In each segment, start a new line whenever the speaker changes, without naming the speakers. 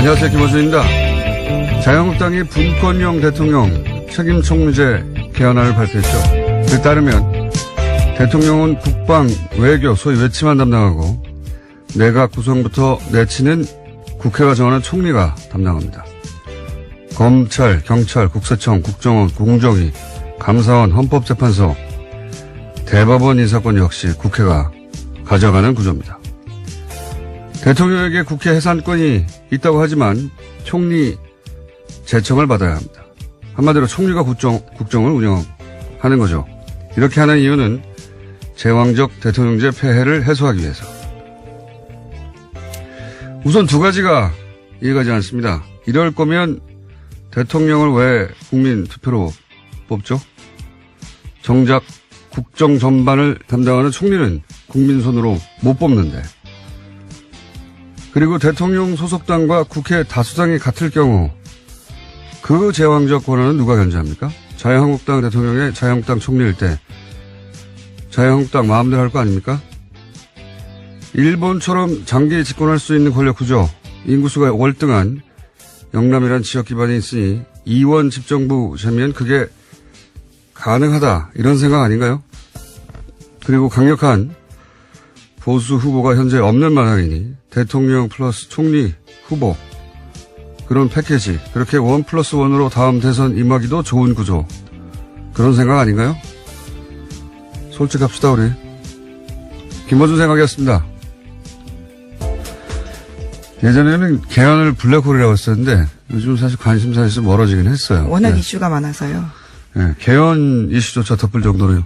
안녕하세요. 김어준입니다. 자유한국당이 분권형 대통령 책임총리제 개헌안을 발표했죠. 그에 따르면 대통령은 국방, 외교, 소위 외치만 담당하고 내각 구성부터 내치는 국회가 정하는 총리가 담당합니다. 검찰, 경찰, 국세청, 국정원, 공정위, 감사원, 헌법재판소, 대법원 인사권 역시 국회가 가져가는 구조입니다. 대통령에게 국회 해산권이 있다고 하지만 총리 제청을 받아야 합니다. 한마디로 총리가 국정을 운영하는 거죠. 이렇게 하는 이유는 제왕적 대통령제 폐해를 해소하기 위해서. 우선 두 가지가 이해가지 않습니다. 이럴 거면 대통령을 왜 국민 투표로 뽑죠? 정작 국정 전반을 담당하는 총리는 국민 손으로 못 뽑는데. 그리고 대통령 소속당과 국회 다수당이 같을 경우 그 제왕적 권한은 누가 견제합니까? 자유한국당 대통령의 자유한국당 총리일 때 자유한국당 마음대로 할 거 아닙니까? 일본처럼 장기 집권할 수 있는 권력 구조, 인구수가 월등한 영남이란 지역 기반이 있으니 이원 집정부제면 그게 가능하다 이런 생각 아닌가요? 그리고 강력한 보수 후보가 현재 없는 마당이니 대통령 플러스 총리 후보 그런 패키지 그렇게 1+1으로 다음 대선 임하기도 좋은 구조 그런 생각 아닌가요? 솔직합시다 우리. 김어준 생각이었습니다. 예전에는 개헌을 블랙홀이라고 했었는데 요즘 사실 관심사에서 멀어지긴 했어요.
워낙
네.
이슈가 많아서요.
네, 개헌 이슈조차 덮을 정도로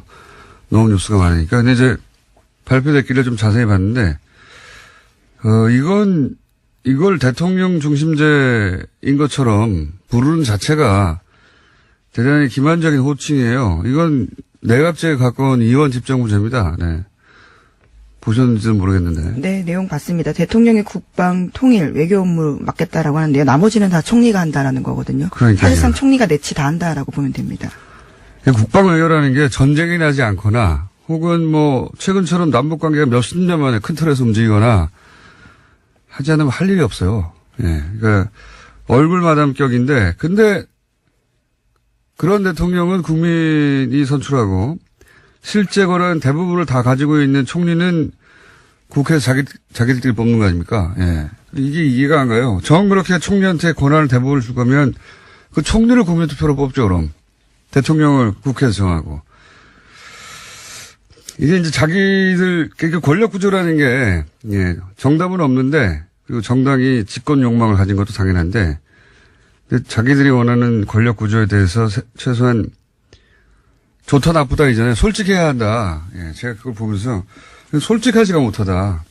너무 뉴스가 많으니까. 근데 이제 발표됐기를 좀 자세히 봤는데 이걸 대통령 중심제인 것처럼 부르는 자체가 대단히 기만적인 호칭이에요. 이건 내각제에 가까운 이원 집정부제입니다. 네. 보셨는지는 모르겠는데.
네, 내용 봤습니다. 대통령이 국방, 통일, 외교 업무 맡겠다라고 하는데요. 나머지는 다 총리가 한다라는 거거든요.
그러니까요.
사실상 총리가 내치 다 한다라고 보면 됩니다.
국방 외교라는 게 전쟁이 나지 않거나 혹은 뭐 최근처럼 남북관계가 몇십 년 만에 큰 틀에서 움직이거나 하지 않으면 할 일이 없어요. 예, 그러니까 얼굴 마담격인데 근데 그런 대통령은 국민이 선출하고 실제 권한 대부분을 다 가지고 있는 총리는 국회에서 자기들끼리 뽑는 거 아닙니까? 예. 이게 이해가 안 가요. 정 그렇게 총리한테 권한을 대부분을 줄 거면 그 총리를 국민투표로 뽑죠, 그럼. 대통령을 국회에서 정하고. 이게 이제 자기들, 그러니까 권력 구조라는 게, 예, 정답은 없는데, 그리고 정당이 집권 욕망을 가진 것도 당연한데, 근데 자기들이 원하는 권력 구조에 대해서 최소한 좋다 나쁘다 이전에 솔직해야 한다. 예, 제가 그걸 보면서 솔직하지가 못하다.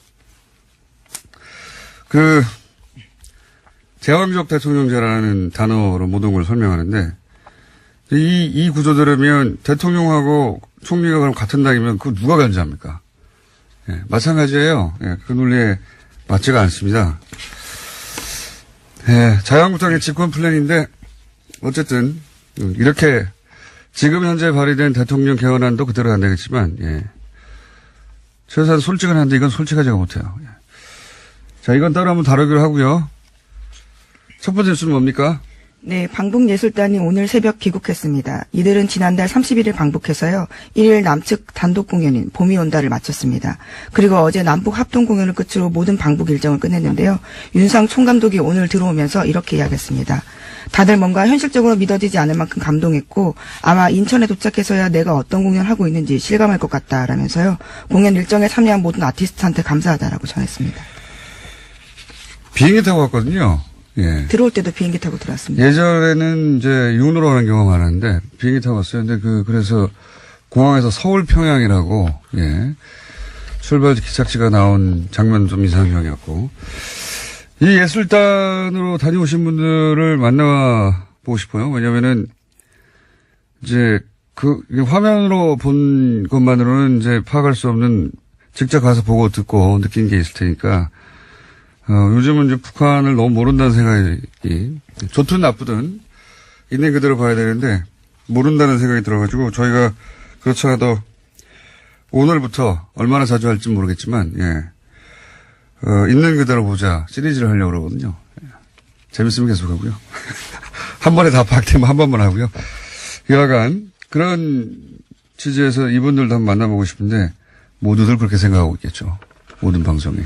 제왕적 대통령제라는 단어로 모든 걸 설명하는데 이 구조대로면 대통령하고 총리가 그럼 같은 당이면 그거 누가 견제합니까? 예, 마찬가지예요. 예, 그 논리에 맞지가 않습니다. 예, 자유한국당의 집권 플랜인데 어쨌든 이렇게 지금 현재 발의된 대통령 개헌안도 그대로 안 되겠지만, 예. 최소한 솔직은 한데 이건 솔직하지가 못해요. 예. 자, 이건 따로 한번 다루기로 하고요. 첫 번째 뉴스는 뭡니까?
네, 방북예술단이 오늘 새벽 귀국했습니다. 이들은 지난달 31일 방북해서요. 1일 남측 단독 공연인 봄이 온다를 마쳤습니다. 그리고 어제 남북 합동 공연을 끝으로 모든 방북 일정을 끝냈는데요. 윤상 총감독이 오늘 들어오면서 이렇게 이야기했습니다. 다들 뭔가 현실적으로 믿어지지 않을 만큼 감동했고 아마 인천에 도착해서야 내가 어떤 공연을 하고 있는지 실감할 것 같다라면서요. 공연 일정에 참여한 모든 아티스트한테 감사하다라고 전했습니다.
비행기 타고 왔거든요. 예.
들어올 때도 비행기 타고 들어왔습니다.
예전에는 이제 윤으로 가는 경우가 많았는데 비행기 타고 왔어요. 근데 그래서 공항에서 서울 평양이라고, 예. 출발 기착지가 나온 장면 좀 이상형이었고. 이 예술단으로 다녀오신 분들을 만나보고 싶어요. 왜냐면은, 이제, 화면으로 본 것만으로는 이제 파악할 수 없는 직접 가서 보고 듣고 느낀 게 있을 테니까, 요즘은 이제 북한을 너무 모른다는 생각이, 좋든 나쁘든, 있는 그대로 봐야 되는데, 모른다는 생각이 들어가지고, 저희가 그렇지 않아도 오늘부터 얼마나 자주 할지 모르겠지만, 예. 있는 그대로 보자 시리즈를 하려고 그러거든요. 재밌으면 계속 하고요. 한 번에 다 파악되면 한 번만 하고요. 여하간 그런 취지에서 이분들도 한번 만나보고 싶은데 모두들 그렇게 생각하고 있겠죠. 모든 방송이.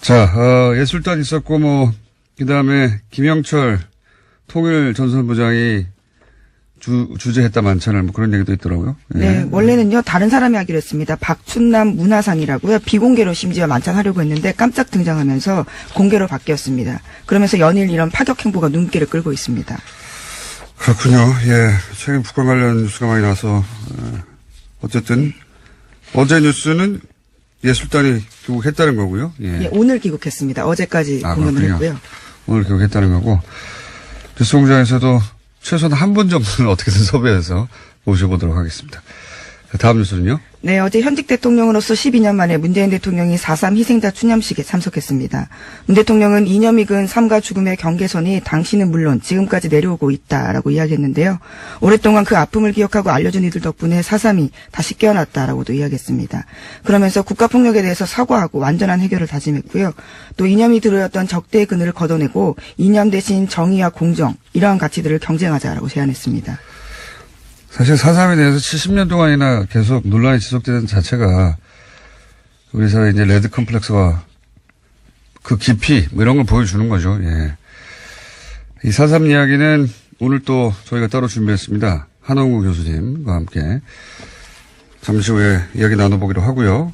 자, 예술단 있었고 그다음에 김영철 통일전선부장이 주재했다 만찬을 그런 얘기도 있더라고요. 예.
네, 원래는요, 다른 사람이 하기로 했습니다. 박춘남 문화상이라고요. 비공개로 심지어 만찬하려고 했는데 깜짝 등장하면서 공개로 바뀌었습니다. 그러면서 연일 이런 파격 행보가 눈길을 끌고 있습니다.
그렇군요. 예. 최근 북한 관련 뉴스가 많이 나서, 어쨌든, 어제 뉴스는 예술단이 귀국했다는 거고요. 예.
예, 오늘 귀국했습니다. 어제까지 공연을
그렇군요.
했고요.
오늘 귀국했다는 거고, 뉴스공장에서도 최소한 한 분 정도는 어떻게든 섭외해서 모셔보도록 하겠습니다. 다음 뉴스는요?
네, 어제 현직 대통령으로서 12년 만에 문재인 대통령이 4.3 희생자 추념식에 참석했습니다. 문 대통령은 이념이 근 삶과 죽음의 경계선이 당신은 물론 지금까지 내려오고 있다라고 이야기했는데요. 오랫동안 그 아픔을 기억하고 알려준 이들 덕분에 4.3이 다시 깨어났다라고도 이야기했습니다. 그러면서 국가폭력에 대해서 사과하고 완전한 해결을 다짐했고요. 또 이념이 들어왔던 적대의 그늘을 걷어내고 이념 대신 정의와 공정, 이러한 가치들을 경쟁하자라고 제안했습니다.
사실 4.3에 대해서 70년 동안이나 계속 논란이 지속되는 자체가 우리 사회 이제 레드 컴플렉스와 그 깊이 이런 걸 보여주는 거죠. 예. 이 4.3 이야기는 오늘 또 저희가 따로 준비했습니다. 한홍구 교수님과 함께 잠시 후에 이야기 나눠보기로 하고요.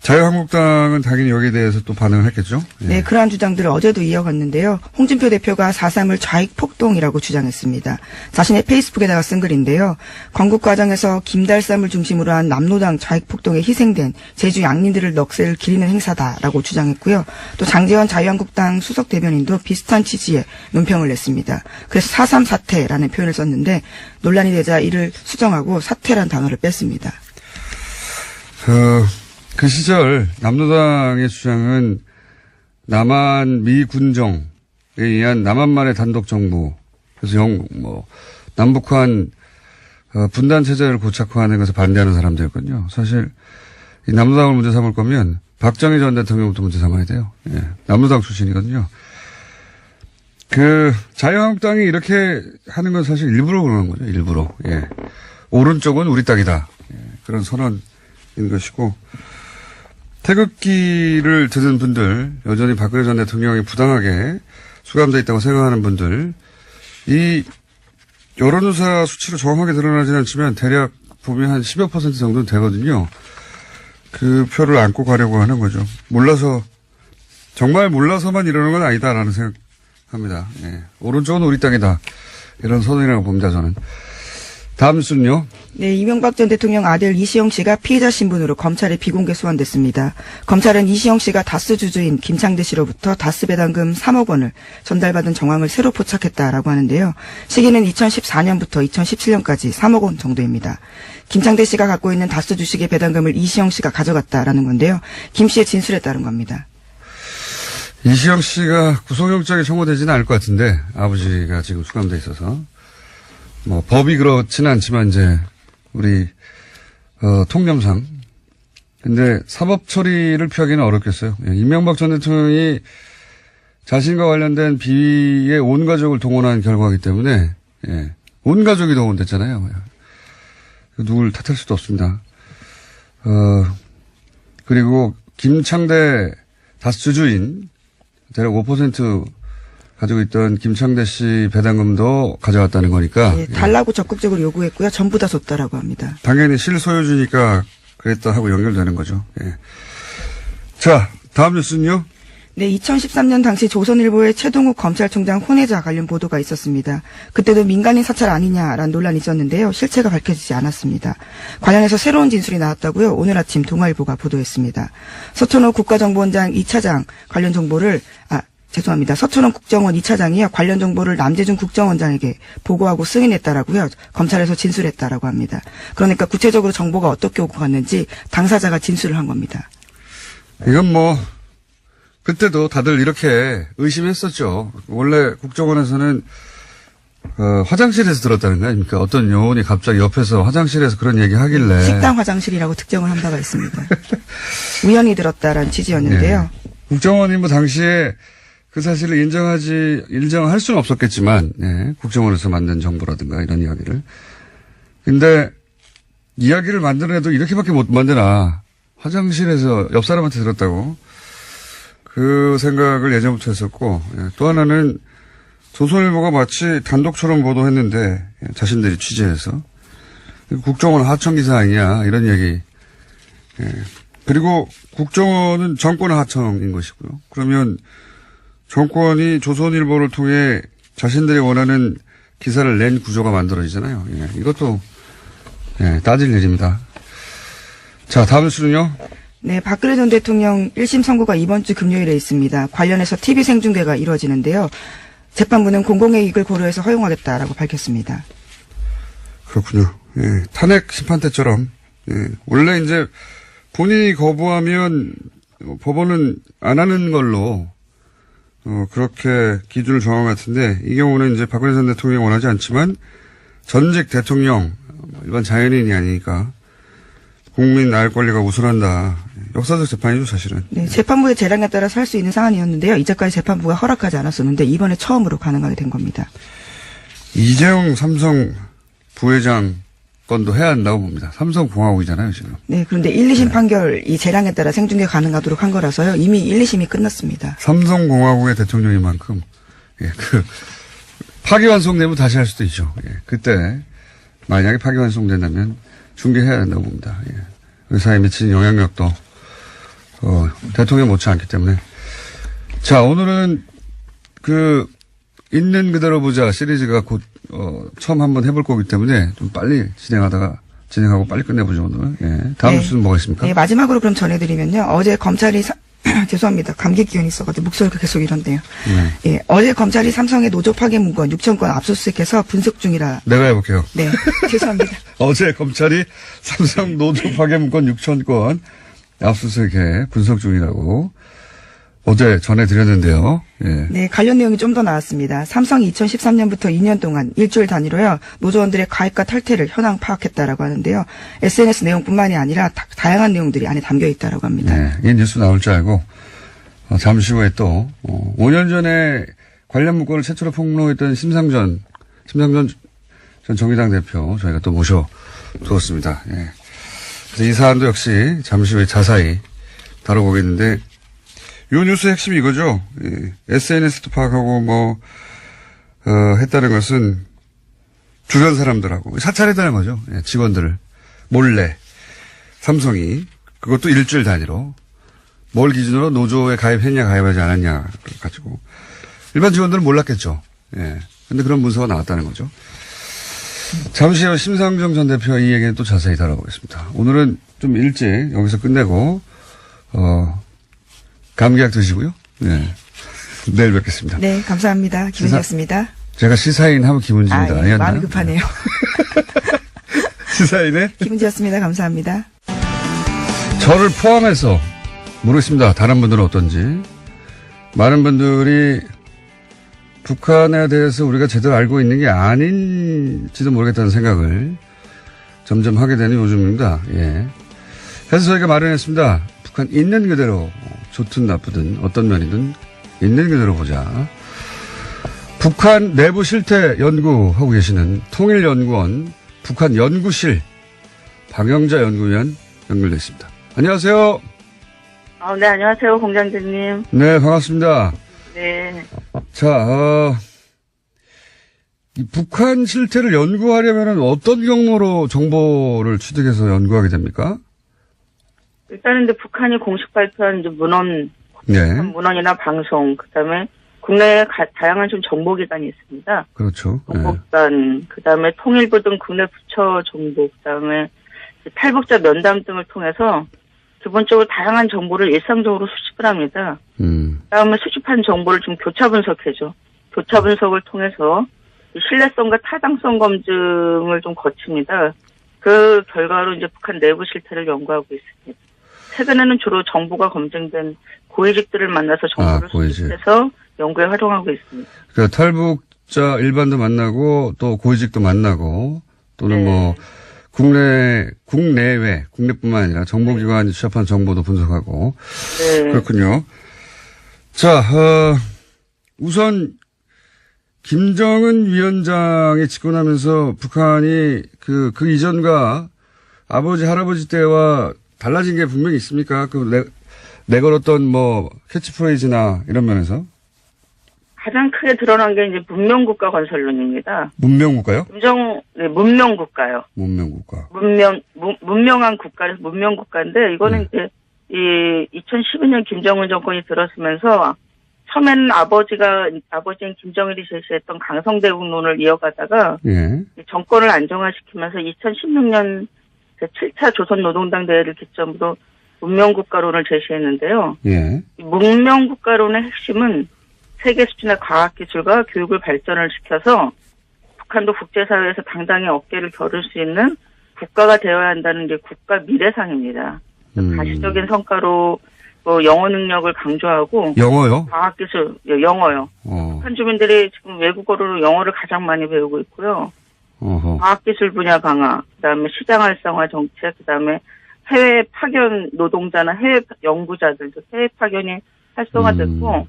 자유한국당은 당연히 여기에 대해서 또 반응을 했겠죠? 예.
네, 그러한 주장들을 어제도 이어갔는데요. 홍준표 대표가 4.3을 좌익폭동이라고 주장했습니다. 자신의 페이스북에다가 쓴 글인데요. 건국 과정에서 김달삼을 중심으로 한 남로당 좌익폭동에 희생된 제주 양린들을 넋을 기리는 행사다라고 주장했고요. 또 장제원 자유한국당 수석 대변인도 비슷한 취지의 논평을 냈습니다. 그래서 4.3 사태라는 표현을 썼는데 논란이 되자 이를 수정하고 사태란 단어를 뺐습니다.
그 시절 남로당의 주장은 남한 미군정에 의한 남한만의 단독 정부, 그래서 남북한 분단 체제를 고착화하는 것을 반대하는 사람들이었거든요. 사실 이 남로당을 문제 삼을 거면 박정희 전 대통령부터 문제 삼아야 돼요. 예. 남로당 출신이거든요. 그 자유한국당이 이렇게 하는 건 사실 일부러 그러는 거죠. 일부러. 예. 오른쪽은 우리 땅이다. 예. 그런 선언인 것이고. 태극기를 드는 분들, 여전히 박근혜 전 대통령이 부당하게 수감되어 있다고 생각하는 분들, 이 여론조사 수치로 정확하게 드러나지는 않지만 대략 보면 한 10여 % 정도는 되거든요. 그 표를 안고 가려고 하는 거죠. 몰라서, 정말 몰라서만 이러는 건 아니다라는 생각합니다. 예. 오른쪽은 우리 땅이다. 이런 선언이라고 봅니다, 저는. 다음 뉴스는요?
네, 이명박 전 대통령 아들 이시영 씨가 피해자 신분으로 검찰에 비공개 소환됐습니다. 검찰은 이시영 씨가 다스 주주인 김창대 씨로부터 다스 배당금 3억 원을 전달받은 정황을 새로 포착했다라고 하는데요. 시기는 2014년부터 2017년까지 3억 원 정도입니다. 김창대 씨가 갖고 있는 다스 주식의 배당금을 이시영 씨가 가져갔다라는 건데요. 김 씨의 진술에 따른 겁니다.
이시영 씨가 구속영장이 청구되지는 않을 것 같은데 아버지가 지금 수감돼 있어서 법이 그렇지는 않지만 이제 우리 통념상 근데 사법 처리를 피하기는 어렵겠어요. 예, 이명박 전 대통령이 자신과 관련된 비위에 온 가족을 동원한 결과이기 때문에 예, 온 가족이 동원됐잖아요. 누굴 탓할 수도 없습니다. 그리고 김창대 다스 주주인 대략 5% 가지고 있던 김창대 씨 배당금도 가져갔다는 거니까.
예, 달라고 적극적으로 요구했고요. 전부 다 줬다라고 합니다.
당연히 실소유주니까 그랬다 하고 연결되는 거죠. 예. 자, 다음 뉴스는요?
네, 2013년 당시 조선일보의 최동욱 검찰총장 혼외자 관련 보도가 있었습니다. 그때도 민간인 사찰 아니냐라는 논란이 있었는데요. 실체가 밝혀지지 않았습니다. 관련해서 새로운 진술이 나왔다고요. 오늘 아침 동아일보가 보도했습니다. 서천호 국가정보원장 2차장 관련 정보를 서천원 국정원 2차장이요. 관련 정보를 남재준 국정원장에게 보고하고 승인했다라고요. 검찰에서 진술했다라고 합니다. 그러니까 구체적으로 정보가 어떻게 오고 갔는지 당사자가 진술을 한 겁니다.
이건 그때도 다들 이렇게 의심했었죠. 원래 국정원에서는 화장실에서 들었다는 거 아닙니까? 어떤 요원이 갑자기 옆에서 화장실에서 그런 얘기 하길래.
식당 화장실이라고 특정을 한 바가 있습니다. 우연히 들었다라는 취지였는데요.
네. 국정원이 당시에 그 사실을 인정할 수는 없었겠지만, 예, 국정원에서 만든 정보라든가 이런 이야기를. 근데 이야기를 만들어내도 이렇게밖에 못 만드나. 화장실에서 옆 사람한테 들었다고. 그 생각을 예전부터 했었고, 예, 또 하나는 조선일보가 마치 단독처럼 보도했는데, 예, 자신들이 취재해서. 국정원 하청기사 아니냐, 이런 얘기. 예. 그리고 국정원은 정권의 하청인 것이고요. 그러면 정권이 조선일보를 통해 자신들이 원하는 기사를 낸 구조가 만들어지잖아요. 예. 이것도, 예, 따질 일입니다. 자, 다음 뉴스는요?
네, 박근혜 전 대통령 1심 선고가 이번 주 금요일에 있습니다. 관련해서 TV 생중계가 이루어지는데요. 재판부는 공공의 이익을 고려해서 허용하겠다라고 밝혔습니다.
그렇군요. 예, 탄핵 심판 때처럼, 예, 원래 이제 본인이 거부하면 법원은 안 하는 걸로, 그렇게 기준을 정한 것 같은데, 이 경우는 이제 박근혜 전 대통령이 원하지 않지만, 전직 대통령, 일반 자연인이 아니니까, 국민 알 권리가 우선한다. 역사적 재판이죠, 사실은.
네, 재판부의 재량에 따라서 할 수 있는 사안이었는데요. 이제까지 재판부가 허락하지 않았었는데 이번에 처음으로 가능하게 된 겁니다.
이재용 삼성 부회장 건도 해야 한다고 봅니다. 삼성공화국이잖아요, 지금.
네, 그런데 1, 2심 판결 이 재량에 따라 생중계 가능하도록 한 거라서요. 이미 1, 2심이 끝났습니다.
삼성공화국의 대통령인 만큼, 예, 파기환송되면 다시 할 수도 있죠. 예, 그때 만약에 파기환송된다면 중계해야 한다고 봅니다. 예. 의사에 미치는 영향력도 대통령 못지 않기 때문에. 자, 오늘은 있는 그대로 보자 시리즈가 곧 처음 한번 해볼 거기 때문에 좀 빨리 진행하고 빨리 끝내보죠, 오늘. 예. 다음
네.
뉴스는 뭐가 있습니까?
네, 마지막으로 그럼 전해드리면요. 어제 검찰이 죄송합니다. 감기 기운이 있어가지고 목소리가 계속 이런데요.
네.
예, 어제 검찰이 삼성의 노조 파괴 문건 6천 건 압수수색해서 분석 중이라.
내가 해볼게요.
네, 죄송합니다.
어제 검찰이 삼성 노조 파괴 문건 6천 건 압수수색해 분석 중이라고 어제 전해드렸는데요. 예.
네, 관련 내용이 좀 더 나왔습니다. 삼성이 2013년부터 2년 동안 일주일 단위로요, 노조원들의 가입과 탈퇴를 현황 파악했다라고 하는데요. SNS 내용뿐만이 아니라 다양한 내용들이 안에 담겨 있다라고 합니다.
네, 이 뉴스 나올 줄 알고 잠시 후에 또 5년 전에 관련 문건을 최초로 폭로했던 심상전 전 정의당 대표 저희가 또 모셔두었습니다. 예. 그래서 이 사안도 역시 잠시 후에 자세히 다뤄보겠는데 이 뉴스의 핵심이 이거죠. 예. SNS도 파악하고 했다는 것은 주변 사람들하고 사찰했다는 거죠. 예. 직원들을 몰래 삼성이 그것도 일주일 단위로 뭘 기준으로 노조에 가입했냐 가입하지 않았냐 가지고 일반 직원들은 몰랐겠죠. 예. 근데 그런 문서가 나왔다는 거죠. 잠시 후 심상정 전 대표 이 얘기는 또 자세히 다뤄보겠습니다. 오늘은 좀 일찍 여기서 끝내고 감기약 드시고요. 네. 내일 뵙겠습니다.
네, 감사합니다. 김은지였습니다.
제가 시사인 하면 김은지입니다.
예,
아니었나요?
마음이 급하네요.
시사인의
김은지였습니다. 감사합니다.
저를 포함해서 모르겠습니다. 다른 분들은 어떤지. 많은 분들이 북한에 대해서 우리가 제대로 알고 있는 게 아닌지도 모르겠다는 생각을 점점 하게 되는 요즘입니다. 예. 그래서 저희가 마련했습니다. 북한 있는 그대로 좋든 나쁘든 어떤 면이든 있는 그대로 보자. 북한 내부 실태 연구하고 계시는 통일연구원 북한 연구실 박영자 연구위원 연결되어 있습니다. 안녕하세요.
네, 안녕하세요, 공장장님.
네, 반갑습니다.
네.
자, 이 북한 실태를 연구하려면 어떤 경로로 정보를 취득해서 연구하게 됩니까?
일단은 이제 북한이 공식 발표한 이제
네.
문헌이나 방송, 그 다음에 국내에 다양한 좀 정보기관이 있습니다.
그렇죠.
정보기관, 그 다음에 통일부 등 국내 부처 정보, 그 다음에 탈북자 면담 등을 통해서 기본적으로 다양한 정보를 일상적으로 수집을 합니다. 그 다음에 수집한 정보를 좀 교차 분석해줘. 교차 분석을 통해서 신뢰성과 타당성 검증을 좀 거칩니다. 그 결과로 이제 북한 내부 실태를 연구하고 있습니다. 최근에는 주로 정보가 검증된 고위직들을 만나서 정보를 수집해서 연구에 활용하고 있습니다.
그러니까 탈북자 일반도 만나고 또 고위직도 만나고 또는
네.
국내뿐만 아니라 정보기관이 취합한 정보도 분석하고.
네.
그렇군요. 자, 우선 김정은 위원장이 집권하면서 북한이 그 이전과 아버지, 할아버지 때와 달라진 게 분명히 있습니까? 내걸었던 캐치프레이즈나 이런 면에서?
가장 크게 드러난 게 이제 문명국가 건설론입니다.
문명국가요?
문명국가요.
문명국가.
문명한 국가에서 문명국가인데, 이거는 이제, 2012년 김정은 정권이 들었으면서, 처음에는 아버지인 김정일이 제시했던 강성대국론을 이어가다가,
예.
정권을 안정화시키면서 2016년 제7차 조선노동당 대회를 기점으로 문명국가론을 제시했는데요.
예.
이 문명국가론의 핵심은 세계 수준의 과학기술과 교육을 발전을 시켜서 북한도 국제사회에서 당당히 어깨를 겨룰 수 있는 국가가 되어야 한다는 게 국가 미래상입니다. 가시적인 성과로 영어 능력을 강조하고
영어요?
과학기술, 영어요. 북한 주민들이 지금 외국어로 영어를 가장 많이 배우고 있고요.
어허.
과학기술 분야 강화, 그다음에 시장 활성화 정책, 그다음에 해외 파견 노동자나 해외 연구자들도 해외 파견이 활성화됐고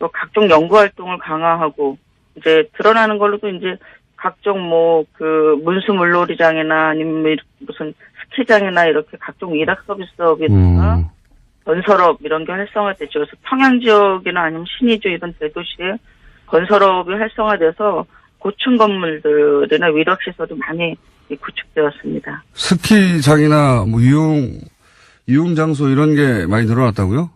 또 각종 연구 활동을 강화하고 이제 드러나는 걸로도 이제 각종 문수 물놀이장이나 아니면 무슨 스키장이나 이렇게 각종 일학 서비스 사업이나 건설업 이런 게 활성화됐죠. 그래서 평양 지역이나 아니면 신의주 이런 대도시에 건설업이 활성화돼서 고층 건물들이나 위락시설이 많이 구축되었습니다.
스키장이나 유흥 장소 이런 게 많이 늘어났다고요?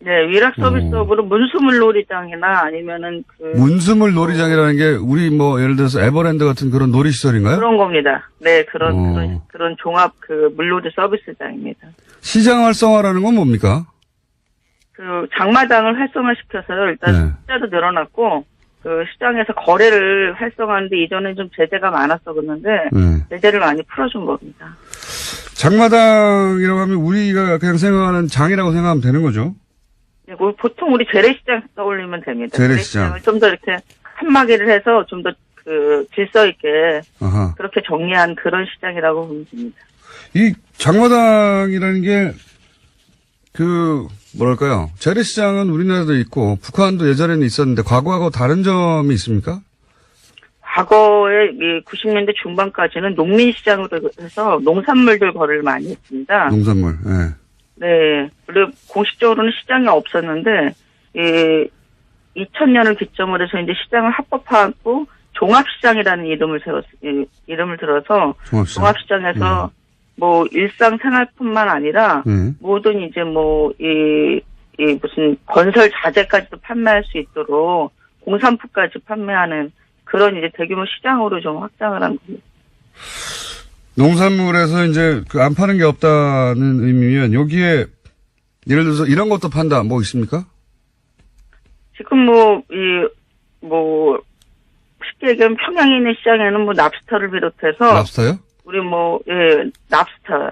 네, 위락 서비스업으로 문수물 놀이장이나 아니면은
문수물 놀이장이라는 게 우리 예를 들어서 에버랜드 같은 그런 놀이시설인가요?
그런 겁니다. 네, 그런 종합 물놀이 서비스장입니다.
시장 활성화라는 건 뭡니까?
장마당을 활성화시켜서요. 일단 숫자도 늘어났고 시장에서 거래를 활성화하는데 이전에 좀 제재가 많았었는데 제재를 많이 풀어준 겁니다.
장마당이라고 하면 우리가 그냥 생각하는 장이라고 생각하면 되는 거죠?
네, 보통 우리 재래시장 떠올리면 됩니다.
재래시장을
좀 더 이렇게 칸막이를 해서 좀 더 질서 있게 그렇게 정리한 그런 시장이라고 보면 됩니다.
이 장마당이라는 게 뭐랄까요? 재래시장은 우리나라도 있고 북한도 예전에는 있었는데 과거하고 다른 점이 있습니까?
과거에 90년대 중반까지는 농민시장으로 해서 농산물들 거래를 많이 했습니다.
농산물, 예.
네. 그리고 공식적으로는 시장이 없었는데, 2000년을 기점으로 해서 이제 시장을 합법화하고 종합시장이라는 이름을 들어서 종합시장에서 일상생활뿐만 아니라 모든 이제 무슨 건설 자재까지도 판매할 수 있도록 공산품까지 판매하는 그런 이제 대규모 시장으로 좀 확장을 한 겁니다.
농산물에서 이제 안 파는 게 없다는 의미면 여기에 예를 들어서 이런 것도 판다 있습니까? 지금
쉽게 얘기하면 평양에 있는 시장에는 랍스터를 비롯해서
랍스터요?
우리 랍스터요.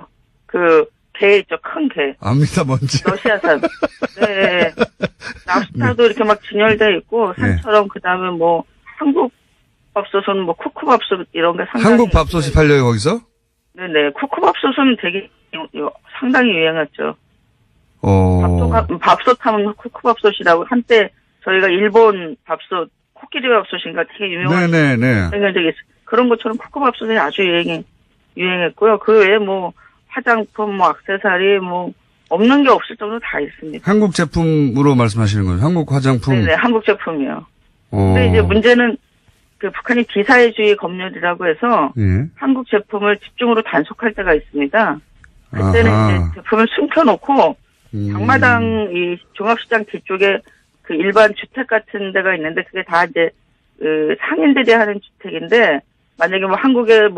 게 있죠, 큰 게.
압니다, 뭔지.
러시아산. 네. 랍스터도 이렇게 막 진열돼 있고 산처럼 그다음에 한국 밥솥은 쿠쿠밥솥 이런 게 상당히
한국 밥솥이 팔려요 거기서?
네네. 쿠쿠밥솥은 되게 상당히 유행했죠. 밥솥 하면 쿠쿠밥솥이라고 한때 저희가 일본 밥솥 코끼리 밥솥인가 되게 유명한 적이 있어요. 그런 것처럼 쿠쿠밥솥이 아주 유행했고요. 그 외에 화장품, 액세서리, 없는 게 없을 정도 다 있습니다.
한국 제품으로 말씀하시는 거죠? 한국 화장품?
네네, 한국 제품이요. 근데 이제 문제는 북한이 비사회주의 검열이라고 해서 한국 제품을 집중으로 단속할 때가 있습니다. 그때는 이제 제품을 숨겨놓고 장마당 이 종합시장 뒤쪽에 일반 주택 같은 데가 있는데 그게 다 이제 상인들이 하는 주택인데 만약에 한국에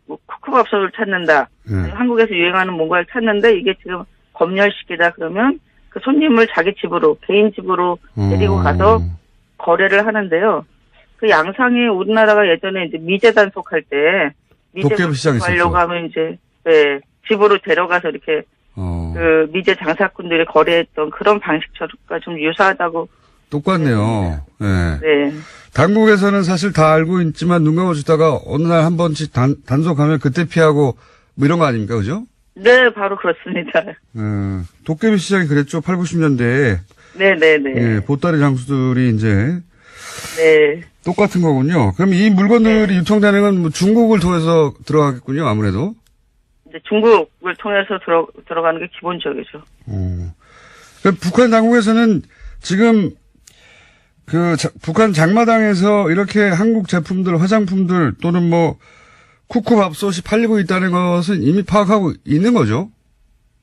쿠쿠밥솥을 찾는다. 한국에서 유행하는 뭔가를 찾는데 이게 지금 검열시키다 그러면 그 손님을 자기 집으로 개인 집으로 데리고 가서 거래를 하는데요. 그 양상이 우리나라가 예전에 이제 미제 단속할 때 미제 단속하려고 하면 이제 집으로 데려가서 이렇게 미제 장사꾼들이 거래했던 그런 방식과 좀 유사하다고.
똑같네요. 네.
네.
당국에서는 사실 다 알고 있지만 눈 감아주다가 어느 날 한 번씩 단속하면 그때 피하고 이런 거 아닙니까, 그죠?
네, 바로 그렇습니다.
도깨비 시장이 그랬죠. 80, 90년대에
네네네.
예, 보따리 장수들이 이제
네.
똑같은 거군요. 그럼 이 물건들이 유통되는 건 뭐 중국을 통해서 들어가겠군요, 아무래도.
이제 중국을 통해서 들어가는 게 기본적이죠.
북한 당국에서는 지금 북한 장마당에서 이렇게 한국 제품들, 화장품들 또는 뭐 쿠쿠밥솥이 팔리고 있다는 것은 이미 파악하고 있는 거죠?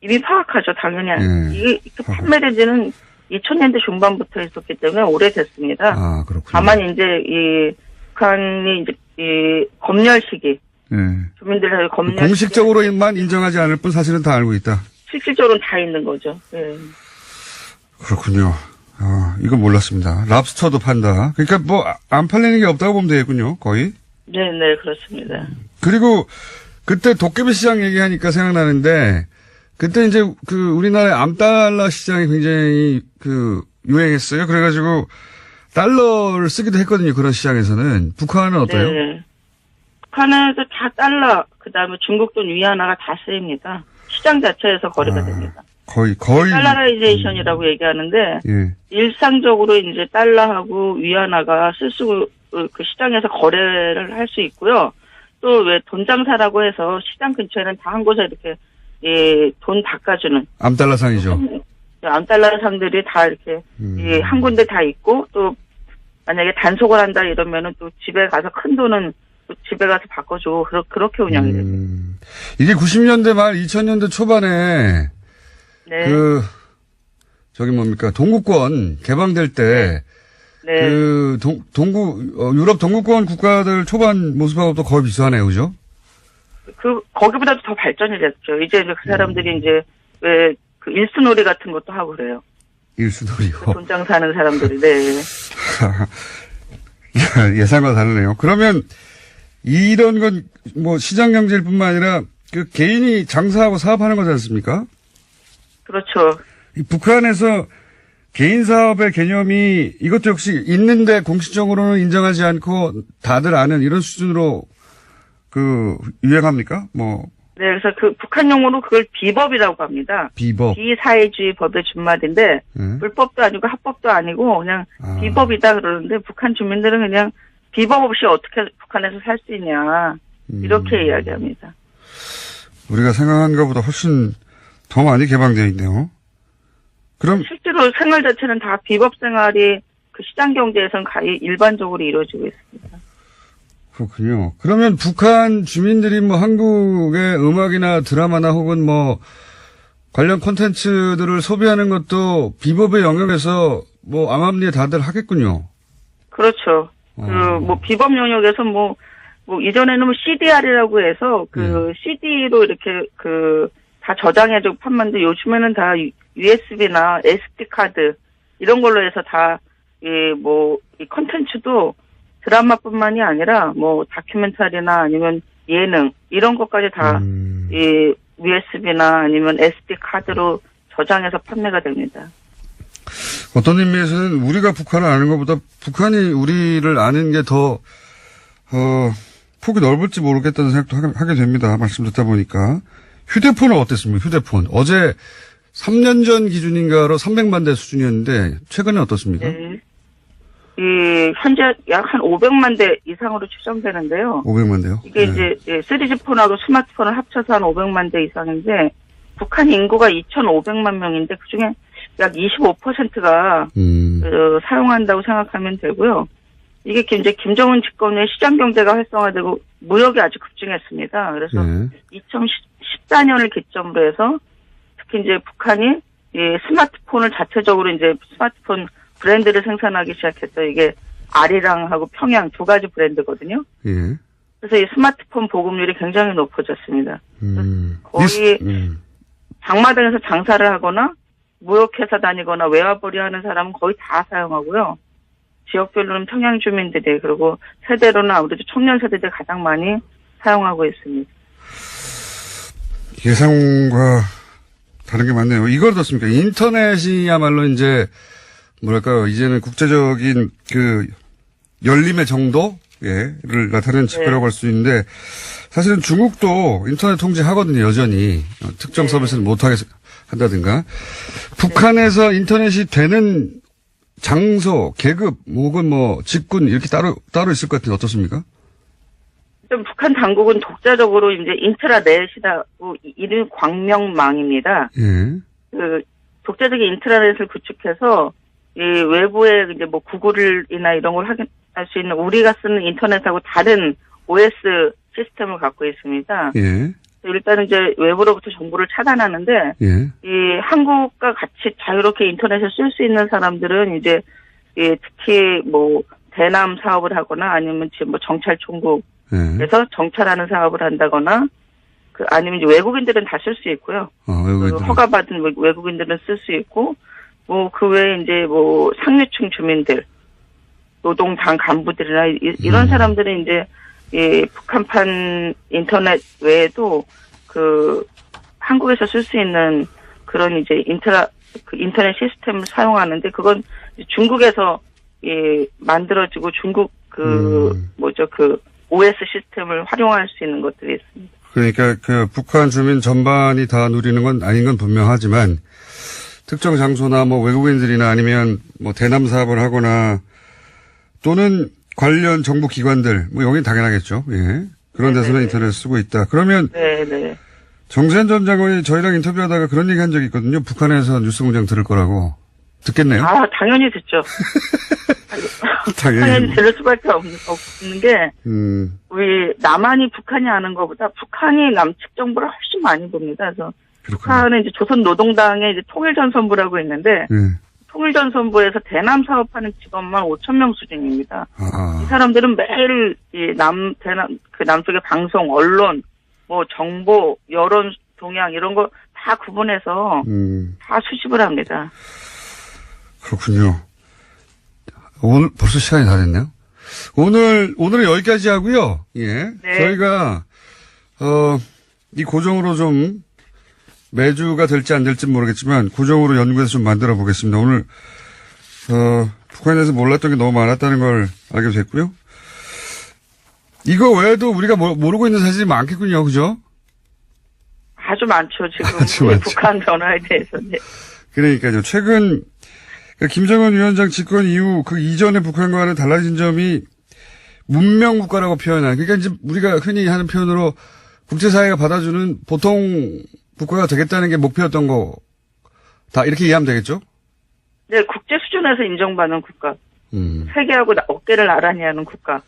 이미 파악하죠, 당연히.
예.
이게 판매된 지는 2000년대 중반부터 있었기 때문에 오래됐습니다.
아, 그렇군요.
다만 이제 북한이 이제 검열 시기.
예.
주민들의 검열
공식적으로만 인정하지 않을 뿐 사실은 다 알고 있다.
실질적으로는 다 있는 거죠. 예.
그렇군요. 아, 이건 몰랐습니다. 랍스터도 판다. 그러니까 뭐 안 팔리는 게 없다고 보면 되겠군요. 거의.
네네, 그렇습니다.
그리고 그때 도깨비 시장 얘기하니까 생각나는데 그때 이제 우리나라의 암달러 시장이 굉장히 유행했어요. 그래가지고 달러를 쓰기도 했거든요. 그런 시장에서는. 북한은 어때요?
네. 북한에서 다 달러, 그 다음에 중국 돈 위안화가 다 쓰입니다. 시장 자체에서 거래가 됩니다.
거의.
달러라이제이션이라고 얘기하는데,
예.
일상적으로 이제 달러하고 위안화가 그 시장에서 거래를 할 수 있고요. 또 왜 돈 장사라고 해서 시장 근처에는 다 한 곳에 이렇게, 돈 바꿔주는.
암달러상이죠.
암달러 상들이 다 이렇게, 한 군데 다 있고, 또 만약에 단속을 한다 이러면은 또 집에 가서 큰 돈은 또 집에 가서 바꿔줘. 그렇게 운영이 됩니다.
이게 90년대 말 2000년대 초반에
네.
동구권 개방될 때
네.
유럽 동구권 국가들 초반 모습하고 또 거의 비슷하네요. 그죠?
거기보다도 더 발전이 됐죠. 이제 그 사람들이 이제 일수놀이 같은 것도 하고 그래요.
일수놀이요.
돈 장사하는 사람들이, 네.
예상과 다르네요. 그러면 이런 건 뭐 시장 경제일 뿐만 아니라 개인이 장사하고 사업하는 거지 않습니까?
그렇죠.
북한에서 개인 사업의 개념이 이것도 역시 있는데 공식적으로는 인정하지 않고 다들 아는 이런 수준으로 유행합니까?
네, 그래서 북한 용어로 그걸 비법이라고 합니다.
비법.
비사회주의 법의 준말인데, 불법도 아니고 합법도 아니고 그냥 비법이다 그러는데 북한 주민들은 그냥 비법 없이 어떻게 북한에서 살 수 있냐. 이렇게 이야기합니다.
우리가 생각한 것보다 훨씬 더 많이 개방되어 있네요. 그럼
실제로 생활 자체는 다 비법 생활이 시장 경제에서는 거의 일반적으로 이루어지고 있습니다.
그렇군요. 그러면 북한 주민들이 뭐 한국의 음악이나 드라마나 혹은 뭐 관련 콘텐츠들을 소비하는 것도 비법의 영역에서 뭐 암암리에 다들 하겠군요.
그렇죠. 비법 영역에서 이전에는 CDR이라고 해서 CD로 이렇게 다 저장해주고 판매인데 요즘에는 다 USB나 SD카드 이런 걸로 해서 다 이 콘텐츠도 드라마뿐만이 아니라 다큐멘터리나 아니면 예능 이런 것까지 다 이 USB나 아니면 SD카드로 저장해서 판매가 됩니다.
어떤 의미에서는 우리가 북한을 아는 것보다 북한이 우리를 아는 게 더 폭이 넓을지 모르겠다는 생각도 하게 됩니다. 말씀 듣다 보니까. 휴대폰은 어땠습니까? 휴대폰. 어제 3년 전 기준인가로 300만 대 수준이었는데 최근에 어떻습니까?
네. 현재 약 한 500만 대 이상으로 추정되는데요.
500만 대요?
이게 이제 3G 폰하고 스마트폰을 합쳐서 한 500만 대 이상인데 북한 인구가 2,500만 명인데 그중에 약 25%가 사용한다고 생각하면 되고요. 이게 이제 김정은 집권의 시장 경제가 활성화되고 무역이 아주 급증했습니다. 그래서 2014년을 기점으로 해서 특히 이제 북한이 이 스마트폰을 자체적으로 이제 스마트폰 브랜드를 생산하기 시작했죠. 이게 아리랑하고 평양 두 가지 브랜드거든요.
예.
그래서 이 스마트폰 보급률이 굉장히 높아졌습니다. 거의 장마당에서 장사를 하거나 무역회사 다니거나 외화벌이 하는 사람은 거의 다 사용하고요. 지역별로는 평양 주민들이 그리고 세대로는 아무래도 청년 세대들이 가장 많이 사용하고 있습니다.
예상과 다른 게 많네요. 이걸 어떻습니까? 인터넷이야말로 이제 이제는 국제적인 열림의 정도를 나타내는 지표라고 할 수 있는데 사실은 중국도 인터넷 통제하거든요. 여전히 특정 서비스는 못하게 한다든가. 북한에서 인터넷이 되는 장소, 계급, 혹은 뭐, 직군, 이렇게 따로 있을 것 같은데 어떻습니까?
좀 북한 당국은 독자적으로 이제 인트라넷이라고 이름 광명망입니다.
예.
그 독자적인 인트라넷을 구축해서 이 외부에 이제 뭐 구글이나 이런 걸 확인할 수 있는 우리가 쓰는 인터넷하고 다른 OS 시스템을 갖고 있습니다.
예.
일단은 이제 외부로부터 정보를 차단하는데
예.
이 한국과 같이 자유롭게 인터넷을 쓸 수 있는 사람들은 이제 특히 뭐 대남 사업을 하거나 아니면 지금 뭐 정찰 총국
예.
그래서 정찰하는 사업을 한다거나 아니면 이제 외국인들은 다 쓸 수 있고요.
외국인들은.
허가받은 외국인들은 쓸 수 있고 뭐 그 외에 이제 뭐 상류층 주민들, 노동당 간부들이나 이런 사람들은 이제 이 북한판 인터넷 외에도 그 한국에서 쓸 수 있는 그런 이제 인터넷 시스템을 사용하는데 그건 중국에서 만들어지고 중국 OS 시스템을 활용할 수 있는 것들이 있습니다.
그러니까 그 북한 주민 전반이 다 누리는 건 아닌 건 분명하지만 특정 장소나 뭐 외국인들이나 아니면 뭐 대남 사업을 하거나 또는 관련 정부 기관들 뭐 여긴 당연하겠죠. 예. 그런 데서는 인터넷을 쓰고 있다. 그러면
네네.
정세현 전 장관이 저희랑 인터뷰하다가 그런 얘기 한 적이 있거든요. 북한에서 뉴스공장 들을 거라고. 듣겠네요.
당연히 듣죠. 당연히 들을 수밖에 없는 게, 우리 남한이 북한이 아는 것보다 북한이 남측 정보를 훨씬 많이 봅니다. 그래서
그렇구나.
북한은 이제 조선노동당의 이제 통일전선부라고 있는데, 통일전선부에서 대남 사업하는 직원만 5,000명 수준입니다. 이 사람들은 매일 남쪽의 방송, 언론, 뭐 정보, 여론 동향 이런 거 다 구분해서 다 수집을 합니다.
그렇군요. 오늘 벌써 시간이 다 됐네요. 오늘은 여기까지 하고요. 예.
네.
저희가 이 고정으로 좀 매주가 될지 안 될지 모르겠지만 고정으로 연구해서 좀 만들어 보겠습니다. 오늘 북한에 대해서 몰랐던 게 너무 많았다는 걸 알게 됐고요. 이거 외에도 우리가 모르고 있는 사실이 많겠군요. 그죠?
아주 많죠. 지금
아주 많죠.
북한 변화에 대해서. 네.
그러니까요. 최근 김정은 위원장 집권 이후 그 이전의 북한과는 달라진 점이 문명 국가라고 표현한. 그러니까 이제 우리가 흔히 하는 표현으로 국제사회가 받아주는 보통 국가가 되겠다는 게 목표였던 거 다 이렇게 이해하면 되겠죠?
네, 국제 수준에서 인정받는 국가. 세계하고 어깨를 나란히 하는 국가.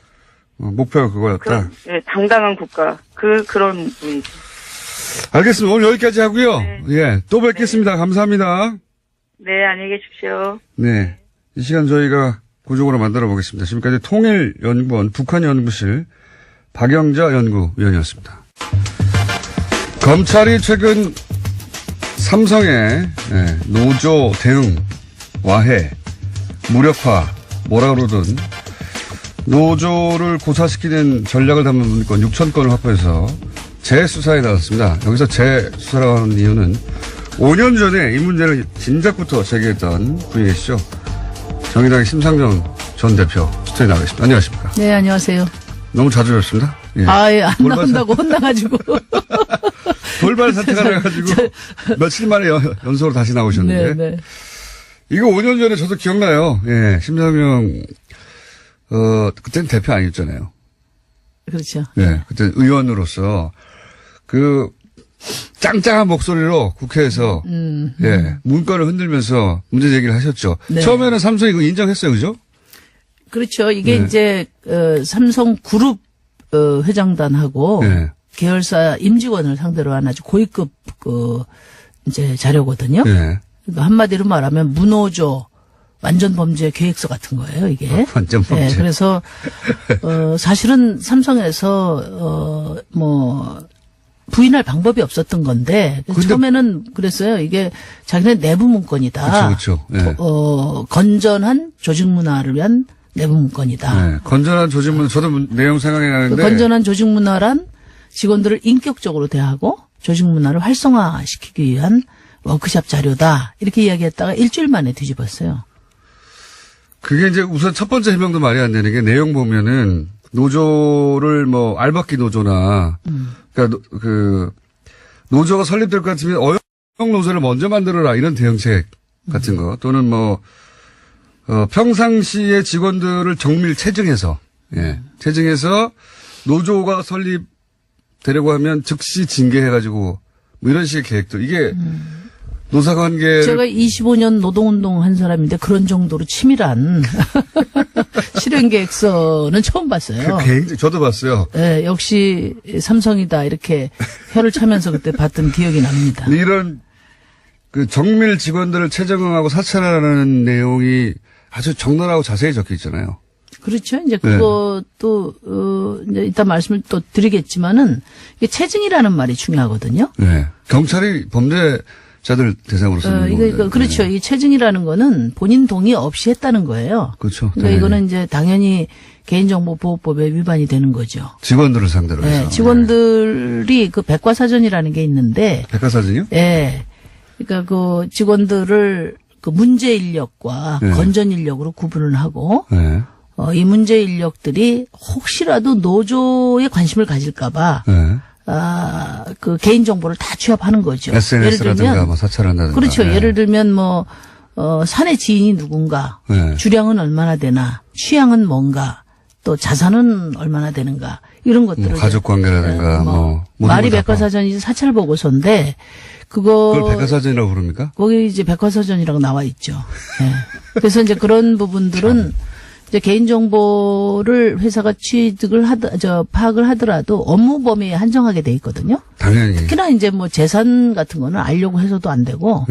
목표가 그거였다.
네, 당당한 국가. 그런 분이죠.
알겠습니다. 오늘 여기까지 하고요.
네.
예, 또 뵙겠습니다. 감사합니다.
네, 안녕히 계십시오.
네. 이 시간 저희가 고정으로 만들어 보겠습니다. 지금까지 통일연구원 북한연구실 박영자 연구위원이었습니다. 검찰이 최근 삼성의 노조 대응, 와해, 무력화, 뭐라 그러든 노조를 고사시키는 전략을 담은 문건 6,000건을 확보해서 재수사에 나섰습니다. 여기서 재수사라고 하는 이유는 5년 전에 이 문제를 진작부터 제기했던 분이 계시죠. 정의당의 심상정 전 대표 스튜디오에 나와 계십니다. 안녕하십니까.
네, 안녕하세요.
너무 자주 뵙습니다. 예.
안 나온다고 혼나가지고.
돌발 사태가 나가지고 며칠 만에 연속으로 다시 나오셨는데.
네, 네.
이거 5년 전에 저도 기억나요. 예, 심상정, 그때는 대표 아니었잖아요.
그렇죠.
네, 그때 의원으로서 짱짱한 목소리로 국회에서 예, 문건을 흔들면서 문제 제기를 하셨죠.
네.
처음에는 삼성이 그거 인정했어요, 그죠?
그렇죠. 이게
네.
이제 삼성 그룹 회장단하고
네.
계열사 임직원을 상대로 한 아주 고위급 이제 자료거든요.
네.
그러니까 한마디로 말하면 무노조 완전 범죄 계획서 같은 거예요, 이게.
완전 범죄.
네, 그래서 사실은 삼성에서 부인할 방법이 없었던 건데 처음에는 그랬어요. 이게 자기네 내부 문건이다.
그렇죠. 네.
건전한 조직 문화를 위한 내부 문건이다.
네. 건전한 조직 문화, 저도 내용 생각이 나는데.
건전한 조직 문화란 직원들을 인격적으로 대하고 조직 문화를 활성화시키기 위한 워크샵 자료다. 이렇게 이야기했다가 일주일 만에 뒤집었어요.
그게 이제 우선 첫 번째 해명도 말이 안 되는 게 내용 보면은 노조를 알바끼 노조나 그러니까 노조가 설립될 것 같으면 노조를 먼저 만들어라 이런 대응책 같은 거 또는 뭐 평상시에 직원들을 정밀 체증해서 체증해서 노조가 설립되려고 하면 즉시 징계해가지고 뭐 이런 식의 계획들 이게 노사관계
제가 25년 노동운동 한 사람인데 그런 정도로 치밀한 실행계획서는 처음 봤어요.
굉장히 저도 봤어요.
네, 역시 삼성이다 이렇게 혀를 차면서 그때 봤던 기억이 납니다.
이런 그 정밀 직원들을 체증하고 사찰하라는 내용이 아주 적나라하고 자세히 적혀 있잖아요.
그렇죠. 이제 그것도 이제 이따 말씀을 또 드리겠지만은 이게 체증이라는 말이 중요하거든요.
네. 경찰이 범죄자들 대상으로 쓰는 거예요.
그렇죠. 이 체증이라는 거는 본인 동의 없이 했다는 거예요.
그렇죠.
그러니까 이거는 이제 당연히 개인정보보호법에 위반이 되는 거죠.
직원들을 상대로 해서.
네, 직원들이 그 백과사전이라는 게 있는데.
백과사전이요?
네. 그러니까 그 직원들을 그 문제 인력과 건전 인력으로 구분을 하고. 이 문제 인력들이 혹시라도 노조에 관심을 가질까봐 그 개인 정보를 다 취합하는 거죠.
SNS라든가 뭐 사찰한다든가.
그렇죠. 예를 들면 뭐 사내 지인이 누군가, 주량은 얼마나 되나, 취향은 뭔가, 또 자산은 얼마나 되는가 이런 것들을
뭐 가족 관계라든가 뭐
말이 백과사전이 사찰 보고서인데
그걸 백과사전이라고 부릅니까?
거기 이제 백과사전이라고 나와 있죠. 네. 그래서 이제 그런 부분들은 이제 개인정보를 회사가 파악을 하더라도 업무 범위에 한정하게 돼 있거든요.
당연히.
특히나 이제 뭐 재산 같은 거는 알려고 해서도 안 되고,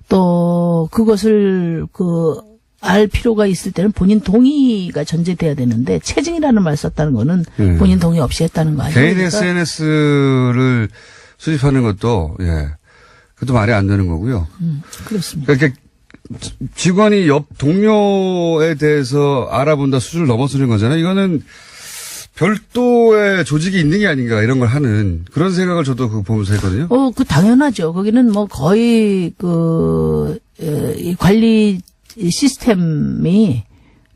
또 그것을 알 필요가 있을 때는 본인 동의가 전제돼야 되는데, 체증이라는 말 썼다는 거는 본인 동의 없이 했다는 거 아니에요?
개인
그러니까
SNS를 수집하는 것도, 그것도 말이 안 되는 거고요.
그렇습니다.
그러니까 직원이 옆 동료에 대해서 알아본다 수준을 넘어서는 거잖아요. 이거는 별도의 조직이 있는 게 아닌가 이런 걸 하는 그런 생각을 저도 그거 보면서 했거든요.
당연하죠. 거기는 뭐 거의 이 관리 시스템이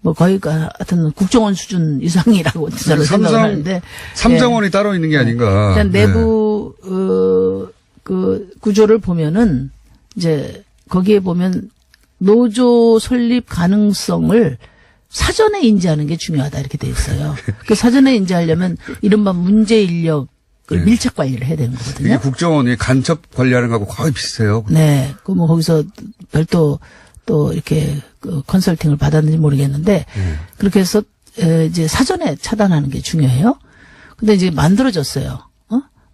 뭐 거의 하여튼 국정원 수준 이상이라고 저는 생각을 하는데.
삼정원이 따로 있는 게 아닌가.
일단 내부, 그 구조를 보면은 이제 거기에 보면 노조 설립 가능성을 사전에 인지하는 게 중요하다 이렇게 돼 있어요. 그 사전에 인지하려면 이른바 문제 인력을 밀착 관리를 해야 되는 거거든요.
이게 국정원이 간첩 관리하는 거하고 거의 비슷해요.
네. 그 뭐 거기서 별도 또 이렇게 컨설팅을 받았는지 모르겠는데 그렇게 해서 이제 사전에 차단하는 게 중요해요. 근데 이제 만들어졌어요.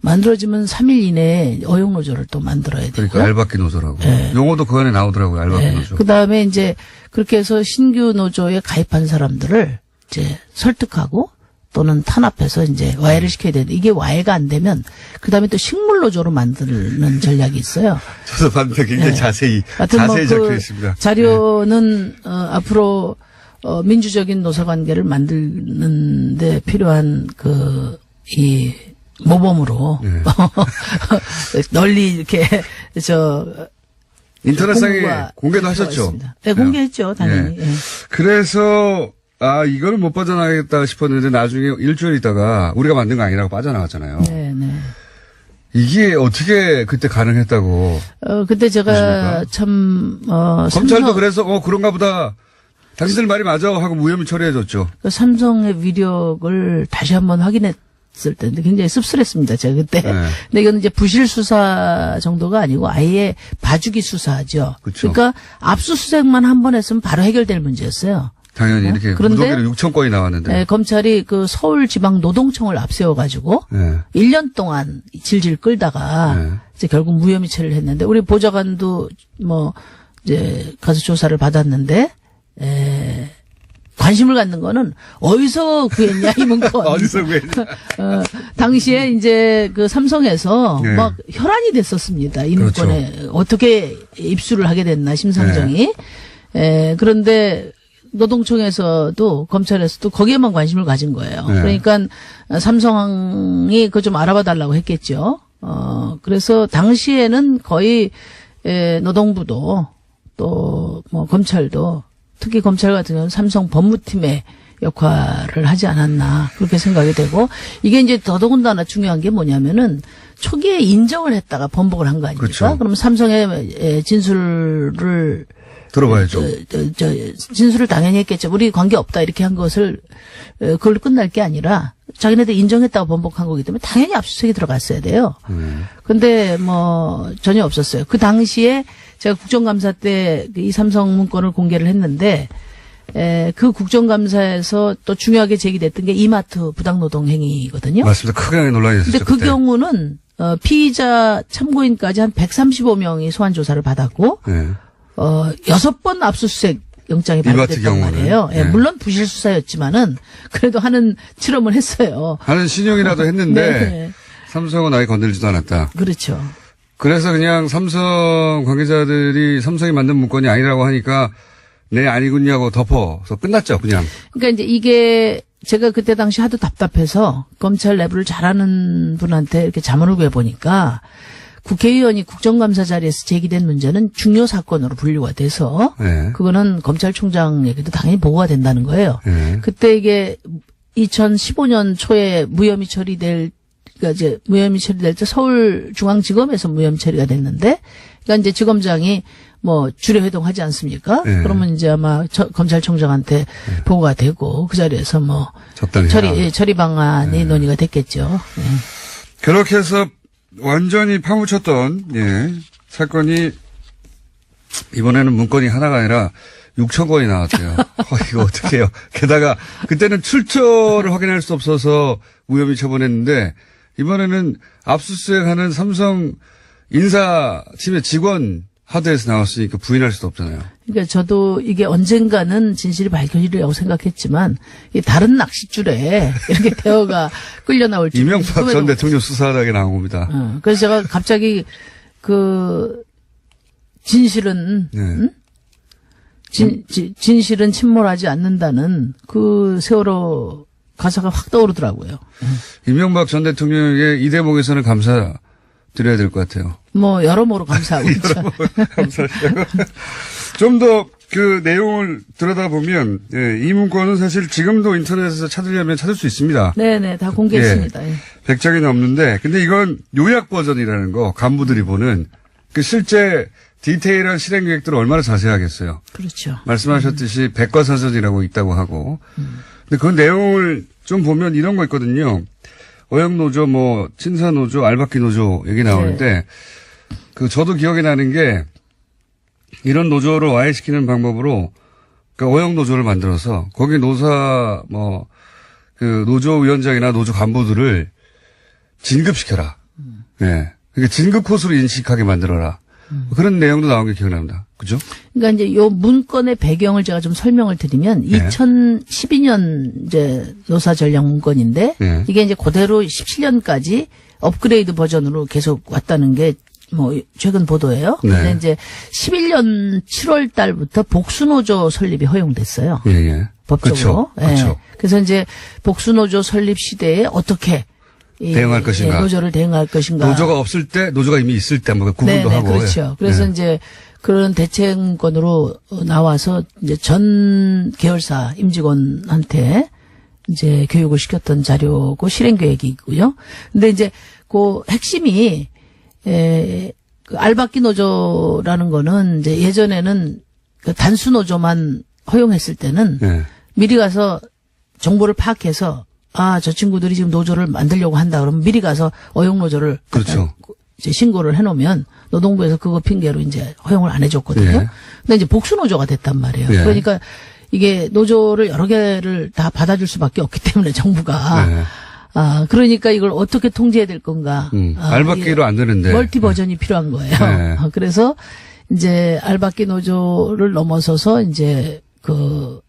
만들어지면 3일 이내에 어용노조를 또 만들어야 돼요.
그러니까 알바끼 노조라고. 용어도 그 안에 나오더라고요. 알바끼 노조.
그 다음에 이제 그렇게 해서 신규 노조에 가입한 사람들을 이제 설득하고 또는 탄압해서 이제 와해를 시켜야 되는데 이게 와해가 안 되면 그 다음에 또 식물 노조로 만드는 전략이 있어요.
저도 봤는데 굉장히 자세히 적혀 있습니다.
자료는 앞으로 민주적인 노사관계를 만드는데 필요한 이 모범으로 널리 이렇게
인터넷상에 공개도 하셨죠?
있습니다. 네, 공개했죠, 당연히.
그래서 이걸 못 빠져나가겠다 싶었는데 나중에 일주일 있다가 우리가 만든 거 아니라고 빠져나갔잖아요.
네.
이게 어떻게 그때 가능했다고?
그때 제가
보십니까? 검찰도 그래서 그런가 보다. 당신들 말이 맞아 하고 무혐의 처리해줬죠.
삼성의 위력을 다시 한번 확인했을 때인데 굉장히 씁쓸했습니다. 제가 그때. 근데 이건 이제 부실 수사 정도가 아니고 아예 봐주기 수사죠.
그쵸.
그러니까 압수수색만 한 번 했으면 바로 해결될 문제였어요.
당연히 이렇게
그런데
6천 건이 나왔는데.
검찰이 그 서울지방노동청을 앞세워가지고 1년 동안 질질 끌다가 이제 결국 무혐의 처리를 했는데 우리 보좌관도 뭐 이제 가서 조사를 받았는데 관심을 갖는 거는 어디서 구했냐 이 문건.
어디서 구했냐.
당시에 이제 그 삼성에서 막 혈안이 됐었습니다. 이 문건에 그렇죠. 어떻게 입수를 하게 됐나 심상정이. 그런데 노동청에서도 검찰에서도 거기에만 관심을 가진 거예요. 그러니까 삼성이 그거 좀 알아봐 달라고 했겠죠. 그래서 당시에는 거의 노동부도 또 뭐 검찰도 특히 검찰 같은 경우는 삼성 법무팀에 역할을 하지 않았나 그렇게 생각이 되고 이게 이제 더더군다나 중요한 게 뭐냐면은 초기에 인정을 했다가 번복을 한 거 아닙니까?
그렇죠.
그럼 삼성의 진술을
들어봐야죠.
진술을 당연히 했겠죠. 우리 관계 없다 이렇게 한 것을 그걸로 끝날 게 아니라 자기네들 인정했다고 번복한 거기 때문에 당연히 압수수색이 들어갔어야 돼요. 근데 뭐 전혀 없었어요. 그 당시에 제가 국정감사 때 이 삼성 문건을 공개를 했는데 그 국정감사에서 또 중요하게 제기됐던 게 이마트 부당노동 행위거든요.
맞습니다. 크게 논란이 있었죠.
근데 그
그때.
경우는 피의자 참고인까지 한 135명이 소환 조사를 받았고
네.
6번 압수수색 영장이
이마트
발부됐단
경우는.
말이에요. 예,
네.
물론 부실 수사였지만은 그래도 하는 실험을 했어요.
하는 신용이라도 했는데
네.
삼성은 아예 건들지도 않았다.
그렇죠.
그래서 그냥 삼성 관계자들이 삼성이 만든 문건이 아니라고 하니까 네 아니군요 하고 덮어서 끝났죠 그냥.
그러니까 이제 이게 제가 그때 당시 하도 답답해서 검찰 내부를 잘하는 분한테 이렇게 자문을 구해보니까 국회의원이 국정감사 자리에서 제기된 문제는 중요 사건으로 분류가 돼서
네.
그거는 검찰총장에게도 당연히 보고가 된다는 거예요.
네.
그때 이게 2015년 초에 무혐의 처리될 그러니까 이제 무혐의 처리될 때 서울중앙지검에서 무혐의 처리가 됐는데 그러니까 이제 지검장이 뭐 주례 회동하지 않습니까?
네.
그러면 이제 아마 검찰총장한테 보고가 되고 그 자리에서 뭐
적당히
처리 방안이 논의가 됐겠죠. 네.
그렇게 해서 완전히 파묻혔던 사건이 이번에는 문건이 하나가 아니라 6천 건이 나왔대요. 이거 어떻게 해요. 게다가 그때는 출처를 확인할 수 없어서 무혐의 처분했는데 이번에는 압수수색하는 삼성 인사팀의 직원 하드에서 나왔으니까 부인할 수도 없잖아요.
그러니까 저도 이게 언젠가는 진실이 밝혀지리라고 생각했지만 이 다른 낚싯줄에 이렇게 대어가 끌려 나올 줄
이명박 전 대통령 수사하다게 나온 겁니다.
그래서 제가 갑자기 그 진실은
네.
진실은 침몰하지 않는다는 그 세월호 가사가 확 떠오르더라고요.
이명박 전 대통령에게 이 대목에서는 감사드려야 될 것 같아요.
뭐 여러모로 감사하고 있죠.
감사하시고. 좀 더 그 내용을 들여다보면 이 문건은 사실 지금도 인터넷에서 찾으려면 찾을 수 있습니다.
네네 다 공개했습니다. 예.
100장이 넘는데 근데 이건 요약 버전이라는 거 간부들이 보는 그 실제 디테일한 실행 계획들을 얼마나 자세하겠어요.
그렇죠.
말씀하셨듯이 백과사전이라고 있다고 하고 근데 그 내용을 좀 보면 이런 거 있거든요. 어영노조, 뭐, 친사노조, 알박기 노조 얘기 나오는데, 그, 저도 기억이 나는 게, 이런 노조를 와해시키는 방법으로, 그러니까 어영노조를 만들어서, 거기 노사, 뭐, 그, 노조위원장이나 노조 간부들을 진급시켜라. 예. 그러니까 진급 코스로 인식하게 만들어라. 그런 내용도 나온 게 기억납니다. 그죠?
그러니까 이제 요 문건의 배경을 제가 좀 설명을 드리면 2012년 이제 노사 전략 문건인데 이게 이제 그대로 17년까지 업그레이드 버전으로 계속 왔다는 게 뭐 최근 보도예요. 근데 이제 11년 7월 달부터 복수노조 설립이 허용됐어요. 법적으로.
그렇죠. 그렇죠.
그래서 이제 복수노조 설립 시대에 어떻게
대응할 것인가.
노조를 대응할 것인가.
노조가 없을 때, 노조가 이미 있을 때, 뭐, 구분도 하고.
그렇죠. 그래서 이제 그런 대책문건으로 나와서 이제 전 계열사 임직원한테 이제 교육을 시켰던 자료고 실행 계획이고요. 근데 이제 그 핵심이, 그 알박기 노조라는 거는 이제 예전에는 그 단수 노조만 허용했을 때는 미리 가서 정보를 파악해서 아, 저 친구들이 지금 노조를 만들려고 한다 그러면 미리 가서 어용노조를
그렇죠.
이제 신고를 해놓으면 노동부에서 그거 핑계로 이제 허용을 안 해줬거든요. 근데 이제 복수노조가 됐단 말이에요. 그러니까 이게 노조를 여러 개를 다 받아줄 수밖에 없기 때문에 정부가 아, 그러니까 이걸 어떻게 통제해야 될 건가.
알박기로 안 되는데.
멀티 버전이 필요한 거예요. 그래서 이제 알박기 노조를 넘어서서 이제 그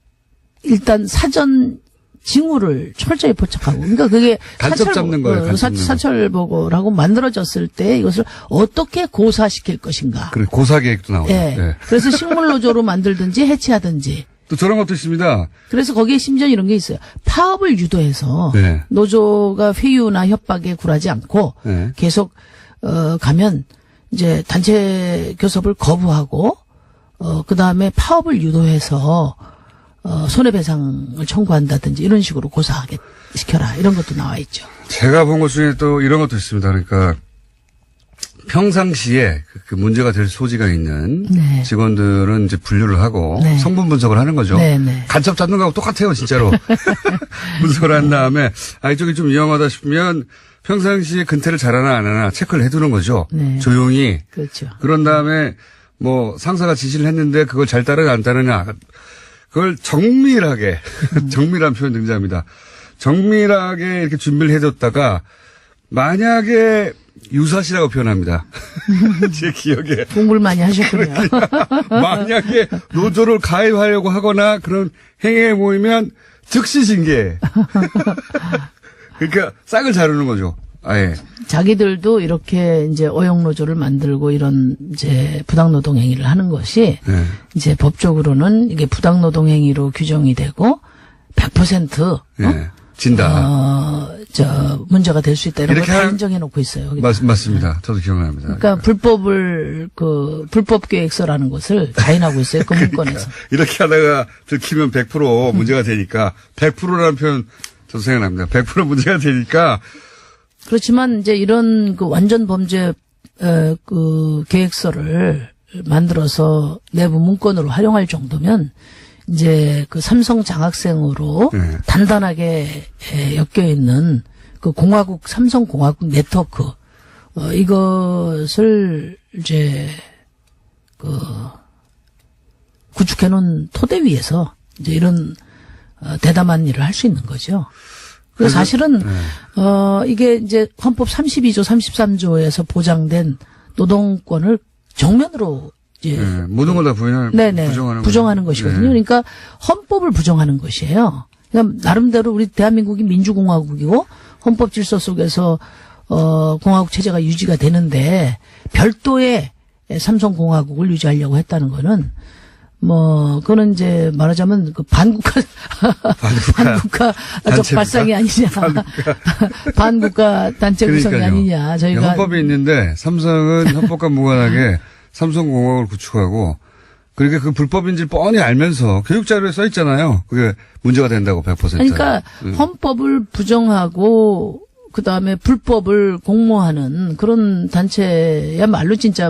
일단 사전 징후를 철저히 포착하고, 그러니까 그게
간첩 잡는 거예요.
사철보고라고 만들어졌을 때 이것을 어떻게 고사시킬 것인가.
그래, 고사 계획도 나오죠.
그래서 식물노조로 만들든지 해체하든지.
또 저런 것도 있습니다.
그래서 거기에 심지어 이런 게 있어요. 파업을 유도해서 노조가 회유나 협박에 굴하지 않고 계속 가면 이제 단체 교섭을 거부하고 그 다음에 파업을 유도해서 손해배상을 청구한다든지 이런 식으로 고사하게 시켜라 이런 것도 나와 있죠.
제가 본 것 중에 또 이런 것도 있습니다. 그러니까 평상시에 그 문제가 될 소지가 있는
네.
직원들은 이제 분류를 하고
네.
성분 분석을 하는 거죠.
네, 네.
간첩 잡는 거하고 똑같아요, 진짜로. 분석을 한 다음에 이쪽이 좀 위험하다 싶으면 평상시에 근태를 잘하나 안 하나 체크를 해두는 거죠.
네.
조용히.
그렇죠.
그런 다음에 뭐 상사가 지시를 했는데 그걸 잘 따르냐 안 따르냐 그걸 정밀하게 정밀한 표현 등장합니다. 정밀하게 이렇게 준비를 해뒀다가 만약에 유사시라고 표현합니다. 제 기억에.
공부를 많이 하셨군요.
만약에 노조를 가입하려고 하거나 그런 행위에 모이면 즉시 징계. 그러니까 싹을 자르는 거죠. 아예.
자기들도 이렇게 이제 어용노조를 만들고 이런 이제 부당노동 행위를 하는 것이
네.
이제 법적으로는 이게 부당노동 행위로 규정이 되고 100%
네. 진다.
문제가 될 수 있다 이런 걸
이렇게
다
하-
인정해 놓고 있어요.
맞습니다. 저도 기억납니다.
그러니까 불법 계획서라는 것을 자인하고 있어요. 그 문건에서.
이렇게 하다가 들키면 100% 문제가 되니까 100%라는 표현 저도 생각납니다. 100% 문제가 되니까
그렇지만 이제 이런 그 완전 범죄 그 계획서를 만들어서 내부 문건으로 활용할 정도면 이제 그 삼성 장학생으로
네.
단단하게 엮여 있는 그 삼성공화국 네트워크 이것을 이제 그 구축해 놓은 토대 위에서 이제 이런 대담한 일을 할 수 있는 거죠. 그래서 사실은 이게 이제 헌법 32조 33조에서 보장된 노동권을 정면으로 이제
모든 걸 다
부정하는 것이거든요.
네.
그러니까 헌법을 부정하는 것이에요. 그러니까 나름대로 우리 대한민국이 민주공화국이고 헌법 질서 속에서 공화국 체제가 유지가 되는데 별도의 삼성공화국을 유지하려고 했다는 거는 뭐 그거는 이제 말하자면 그 반국가적
단체입니까?
발상이 아니냐, 반국가 단체 구성이
그러니까요.
아니냐. 저희가
헌법이 있는데 삼성은 헌법과 무관하게 삼성공화국을 구축하고 그러니까 그 불법인지 뻔히 알면서 교육자료에 써 있잖아요. 그게 문제가 된다고 100%.
그러니까 헌법을 부정하고 그다음에 불법을 공모하는 그런 단체야말로 진짜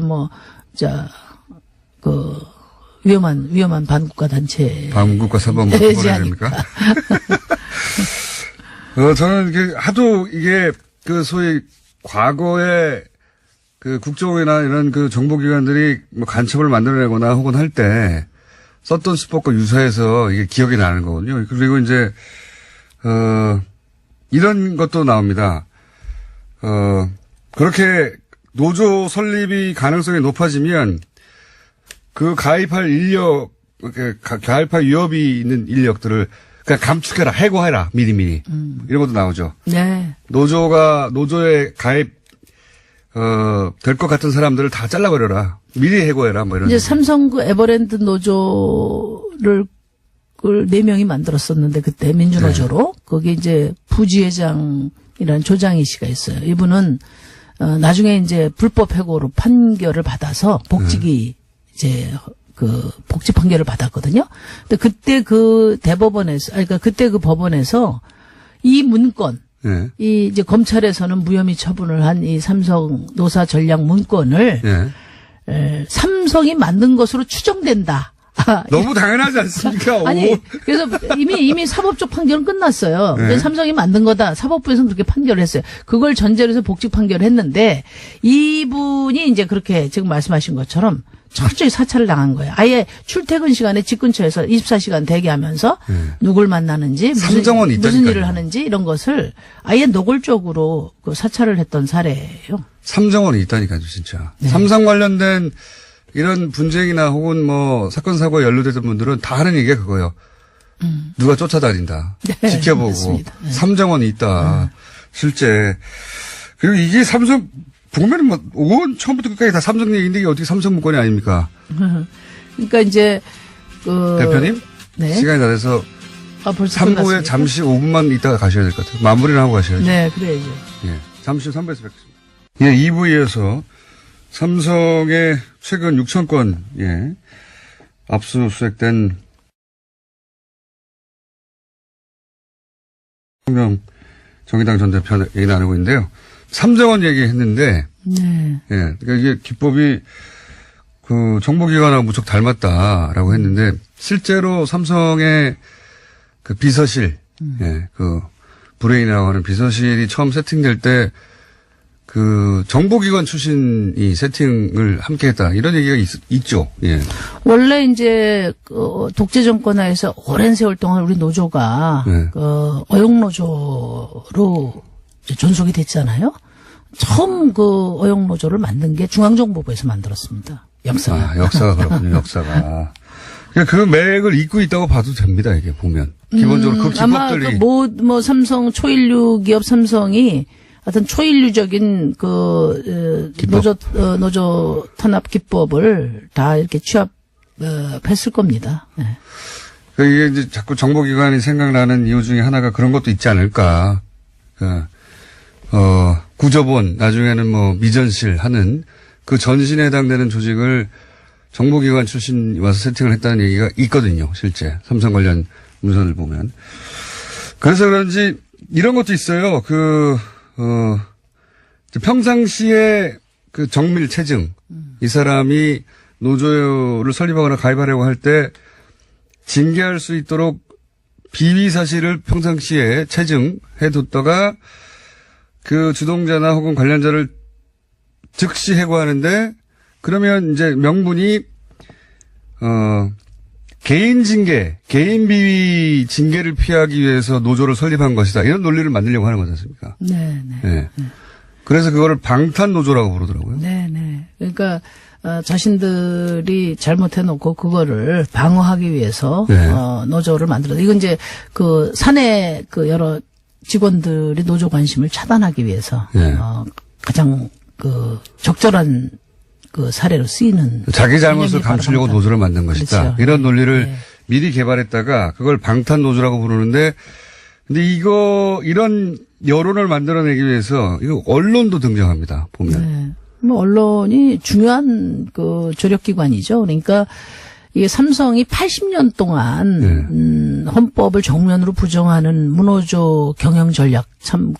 위험한 반국가 단체.
반국가 사범국
되지
처벌해야 됩니까? 저는 이게 하도 이게 그 소위 과거에 그 국정원이나 이런 그 정보기관들이 뭐 간첩을 만들어내거나 혹은 할 때 썼던 수법과 유사해서 이게 기억이 나는 거거든요. 그리고 이제, 이런 것도 나옵니다. 그렇게 노조 설립이 가능성이 높아지면 그 가입할 위협이 있는 인력들을 그냥 감축해라, 해고해라, 미리미리. 이런 것도 나오죠.
네.
노조에 가입, 될 것 같은 사람들을 다 잘라버려라. 미리 해고해라, 뭐 이런.
이제 삼성 그 에버랜드 노조를 4명이 만들었었는데 그때 민주노조로 거기 이제 부지회장이라는 조장희 씨가 있어요. 이분은 나중에 이제 불법 해고로 판결을 받아서 복직이 이제 그 복직 판결을 받았거든요. 근데 그때 그 대법원에서 그러니까 그때 그 법원에서 이 문건
예.
이 이제 검찰에서는 무혐의 처분을 한 이 삼성 노사 전략 문건을
예.
삼성이 만든 것으로 추정된다.
너무 당연하지 않습니까?
아니 그래서 이미 사법적 판결은 끝났어요.
네.
삼성이 만든 거다. 사법부에서는 그렇게 판결을 했어요. 그걸 전제로 해서 복직 판결을 했는데 이분이 이제 그렇게 지금 말씀하신 것처럼 철저히 사찰을 당한 거예요. 아예 출퇴근 시간에 집 근처에서 24시간 대기하면서 누굴 만나는지
삼정원
무슨
있다니까요.
일을 하는지 이런 것을 아예 노골적으로 그 사찰을 했던 사례예요.
삼정원이 있다니까요, 진짜.
네.
삼성 관련된 이런 분쟁이나 혹은 뭐 사건 사고에 연루되던 분들은 다 하는 얘기가 그거예요. 누가 쫓아다닌다.
네,
지켜보고.
맞습니다. 네.
삼정원이 있다. 실제. 그리고 이게 삼성 보면은 뭐 오원 처음부터 끝까지 다 삼성 얘기인데 이게 어떻게 삼성 문건이 아닙니까?
그러니까 이제 그
대표님
네.
시간이 다 돼서
벌써
3부에
끝났습니까?
잠시 5분만 있다가 가셔야 될 것 같아요. 마무리를 하고 가셔야죠.
네, 그래야죠.
예. 잠시 후 3부에서 뵙겠습니다. 예, 2부에 삼성의 최근 6천 건, 예, 압수수색된 홍영 정의당 전 대표 얘기 나누고 있는데요. 삼성원 얘기했는데,
네.
예, 그러니까 이게 기법이 그 정보기관하고 무척 닮았다라고 했는데 실제로 삼성의 그 비서실, 예, 그 브레인이라고 하는 비서실이 처음 세팅될 때 그 정보기관 출신이 세팅을 함께했다 이런 얘기가 있죠. 예.
원래 이제 독재 정권 하에서 오랜 세월 동안 우리 노조가
네.
어용노조로 존속이 됐잖아요. 처음 그 어용노조를 만든 게 중앙정보부에서 만들었습니다. 역사가.
아, 역사가 그렇군요. 역사가. 그러니까 그 맥을 잇고 있다고 봐도 됩니다. 이게 보면 기본적으로 그
아마
기법들이
뭐 삼성 초일류 기업 삼성이 어떤 초일류적인 그 노조 탄압 기법을 다 이렇게 취합했을 겁니다. 네.
이게 이제 자꾸 정보기관이 생각나는 이유 중에 하나가 그런 것도 있지 않을까. 구조본 나중에는 뭐 미전실 하는 그 전신에 해당되는 조직을 정보기관 출신 와서 세팅을 했다는 얘기가 있거든요. 실제 삼성 관련 문서를 보면. 그래서 그런지 이런 것도 있어요. 평상시에 그 정밀 체증, 이 사람이 노조를 설립하거나 가입하려고 할 때 징계할 수 있도록 비위 사실을 평상시에 체증해 뒀다가 그 주동자나 혹은 관련자를 즉시 해고하는데 그러면 이제 명분이 개인 징계, 개인 비위 징계를 피하기 위해서 노조를 설립한 것이다. 이런 논리를 만들려고 하는 거지 않습니까?
네.
네. 그래서 그거를 방탄 노조라고 부르더라고요.
네. 그러니까 자신들이 잘못해놓고 그거를 방어하기 위해서
네.
노조를 만들었다. 이건 이제 그 사내 그 여러 직원들이 노조 관심을 차단하기 위해서
네.
가장 그 적절한 그 사례로 쓰이는
자기 잘못을
개념이 바로
감추려고
방탄.
노조를 만든 것이다.
그렇죠.
이런 논리를
네.
미리 개발했다가 그걸 방탄 노조라고 부르는데 근데 이런 여론을 만들어내기 위해서 이거 언론도 등장합니다. 보면.
네. 뭐 언론이 중요한 그 조력기관이죠. 그러니까 이게 삼성이 80년 동안 헌법을 정면으로 부정하는 무노조 경영 전략 참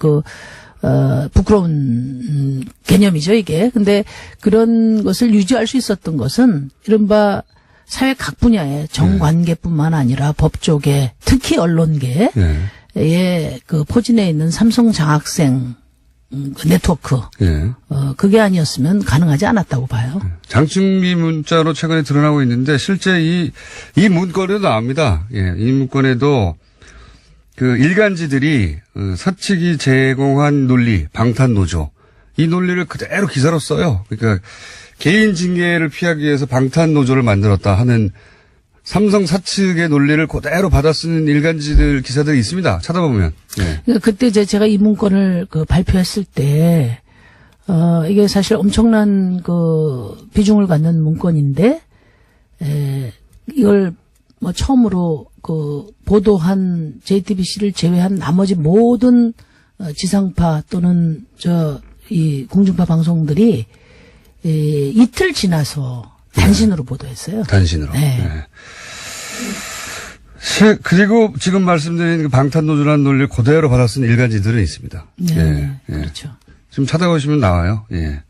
부끄러운 개념이죠, 이게. 근데 그런 것을 유지할 수 있었던 것은 이른바 사회 각 분야의 정관계뿐만 아니라 법조계, 특히 언론계에 그 포진해 있는 삼성 장학생 네트워크. 그게 아니었으면 가능하지 않았다고 봐요.
장충기 문자로 최근에 드러나고 있는데 실제 이 문건에도 나옵니다. 예, 이 문건에도 그 일간지들이 사측이 제공한 논리, 방탄노조. 이 논리를 그대로 기사로 써요. 그러니까 개인 징계를 피하기 위해서 방탄노조를 만들었다 하는 삼성 사측의 논리를 그대로 받아 쓰는 일간지들 기사들이 있습니다. 찾아보면. 네.
그러니까 그때 제가 이 문건을 발표했을 때, 이게 사실 엄청난 비중을 갖는 문건인데, 이걸 뭐 처음으로 보도한 JTBC를 제외한 나머지 모든 지상파 또는 이 공중파 방송들이 이틀 지나서 단신으로 보도했어요.
단신으로.
네.
그리고 지금 말씀드린 그 방탄노조라는 논리를 그대로 받아 쓴 일간지들은 있습니다.
네. 그렇죠.
지금 찾아보시면 나와요. 예.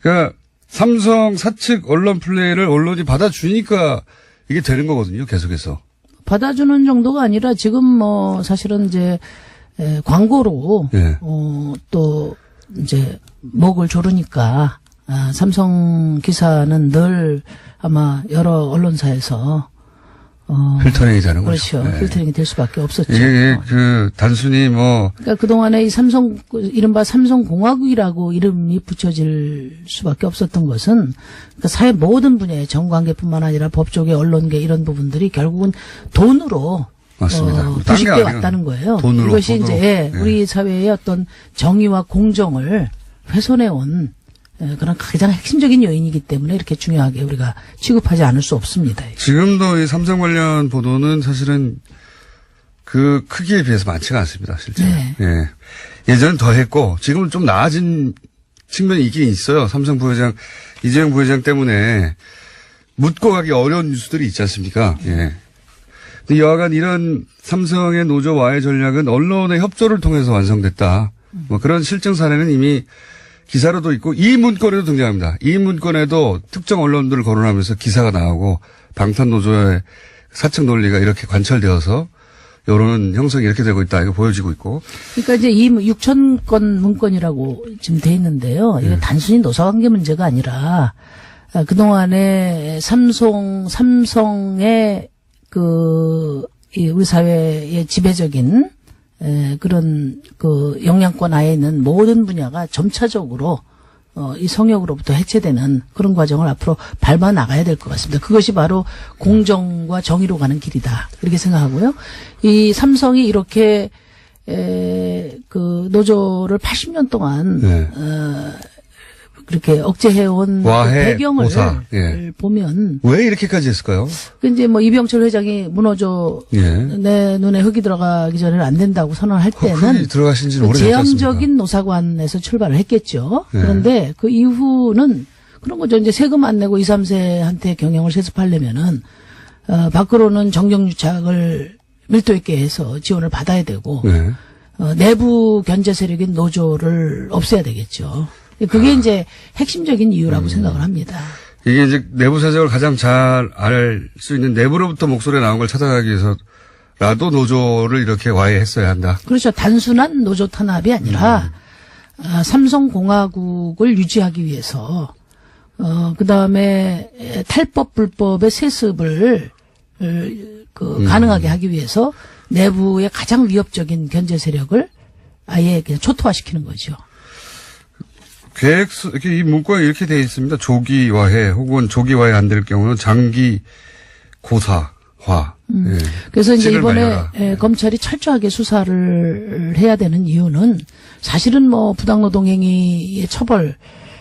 그러니까 삼성 사측 언론 플레이를 언론이 받아주니까 이게 되는 거거든요. 계속해서. 받아주는
정도가 아니라 지금 뭐 사실은 이제 광고로 또 이제 목을 조르니까 삼성 기사는 늘 아마 여러 언론사에서
필터링이 되는
거죠. 그렇죠. 필터링이 될 수밖에 없었죠.
이게 단순히
그러니까 그동안에 이 이른바 삼성공화국이라고 이름이 붙여질 수밖에 없었던 것은 그러니까 사회 모든 분야의 정관계뿐만 아니라 법조계, 언론계 이런 부분들이 결국은 돈으로
맞습니다.
부식돼 왔다는 거예요.
돈으로,
이것이 이제 우리 사회의 어떤 정의와 공정을 훼손해온 그런 가장 핵심적인 요인이기 때문에 이렇게 중요하게 우리가 취급하지 않을 수 없습니다.
지금도 이 삼성 관련 보도는 사실은 그 크기에 비해서 많지가 않습니다, 실제.
네.
예. 예전엔 더 했고, 지금은 좀 나아진 측면이 있긴 있어요. 삼성 부회장, 이재용 부회장 때문에 묻고 가기 어려운 뉴스들이 있지 않습니까? 예. 근데 여하간 이런 삼성의 노조 와해 전략은 언론의 협조를 통해서 완성됐다. 뭐 그런 실증 사례는 이미 기사로도 있고 이 문건에도 등장합니다. 이 문건에도 특정 언론들을 거론하면서 기사가 나오고 방탄 노조의 사측 논리가 이렇게 관철되어서 여론 형성이 이렇게 되고 있다. 이거 보여지고 있고.
그러니까 이제 이 6천 건 문건이라고 지금 돼 있는데요. 이게 단순히 노사관계 문제가 아니라 그동안에 삼성의 이 우리 사회의 지배적인 그런 영향권 하에 있는 모든 분야가 점차적으로 이 성역으로부터 해체되는 그런 과정을 앞으로 밟아 나가야 될 것 같습니다. 그것이 바로 공정과 정의로 가는 길이다. 이렇게 생각하고요. 이 삼성이 이렇게 노조를 80년 동안 그렇게 억제해온 그 배경을 보면
왜 이렇게까지 했을까요?
이제 뭐 이병철 회장이 무너져 내 눈에 흙이 들어가기 전에는 안 된다고 선언할 때는
흙이 들어가신 지는 오래됐지 않습니까?
제왕적인 노사관에서 출발을 했겠죠. 그런데 그 이후는 그런 거죠. 이제 세금 안 내고 2, 3세한테 경영을 세습하려면은 밖으로는 정경유착을 밀도 있게 해서 지원을 받아야 되고 내부 견제 세력인 노조를 없애야 되겠죠. 그게 이제 핵심적인 이유라고 생각을 합니다.
이게 이제 내부 사정을 가장 잘 알 수 있는 내부로부터 목소리가 나온 걸 찾아가기 위해서라도 노조를 이렇게 와해했어야 한다.
그렇죠. 단순한 노조 탄압이 아니라 삼성공화국을 유지하기 위해서 그다음에 탈법 불법의 세습을 가능하게 하기 위해서 내부의 가장 위협적인 견제 세력을 아예 그냥 초토화시키는 거죠.
계획서, 이렇게 이 문건에 이렇게 되어 있습니다. 조기화해 혹은 조기화해 안 될 경우는 장기 고사화.
그래서 이제 이번에 검찰이 철저하게 수사를 해야 되는 이유는 사실은 뭐 부당노동행위의 처벌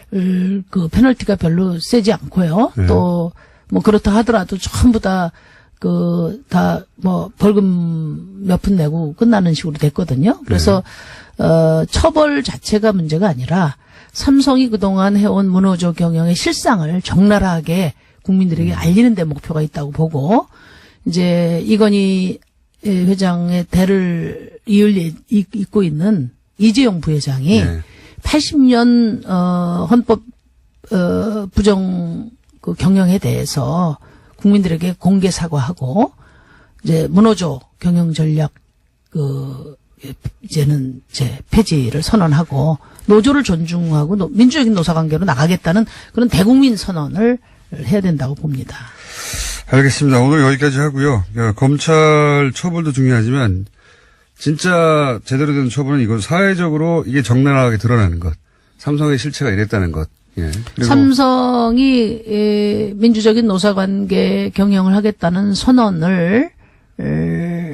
그 페널티가 별로 세지 않고요. 또 뭐 그렇다 하더라도 전부 다 뭐 벌금 몇 푼 내고 끝나는 식으로 됐거든요. 그래서 처벌 자체가 문제가 아니라 삼성이 그동안 해온 무노조 경영의 실상을 적나라하게 국민들에게 알리는 데 목표가 있다고 보고 이제 이건희 회장의 대를 잇고 있는 이재용 부회장이 80년 헌법 부정 그 경영에 대해서 국민들에게 공개 사과하고 이제 무노조 경영 전략 이제는 폐지를 선언하고 노조를 존중하고 민주적인 노사관계로 나가겠다는 그런 대국민 선언을 해야 된다고 봅니다.
알겠습니다. 오늘 여기까지 하고요. 검찰 처벌도 중요하지만 진짜 제대로 된 처벌은 이건 사회적으로 이게 적나라하게 드러나는 것. 삼성의 실체가 이랬다는 것. 그리고
삼성이 민주적인 노사관계 경영을 하겠다는 선언을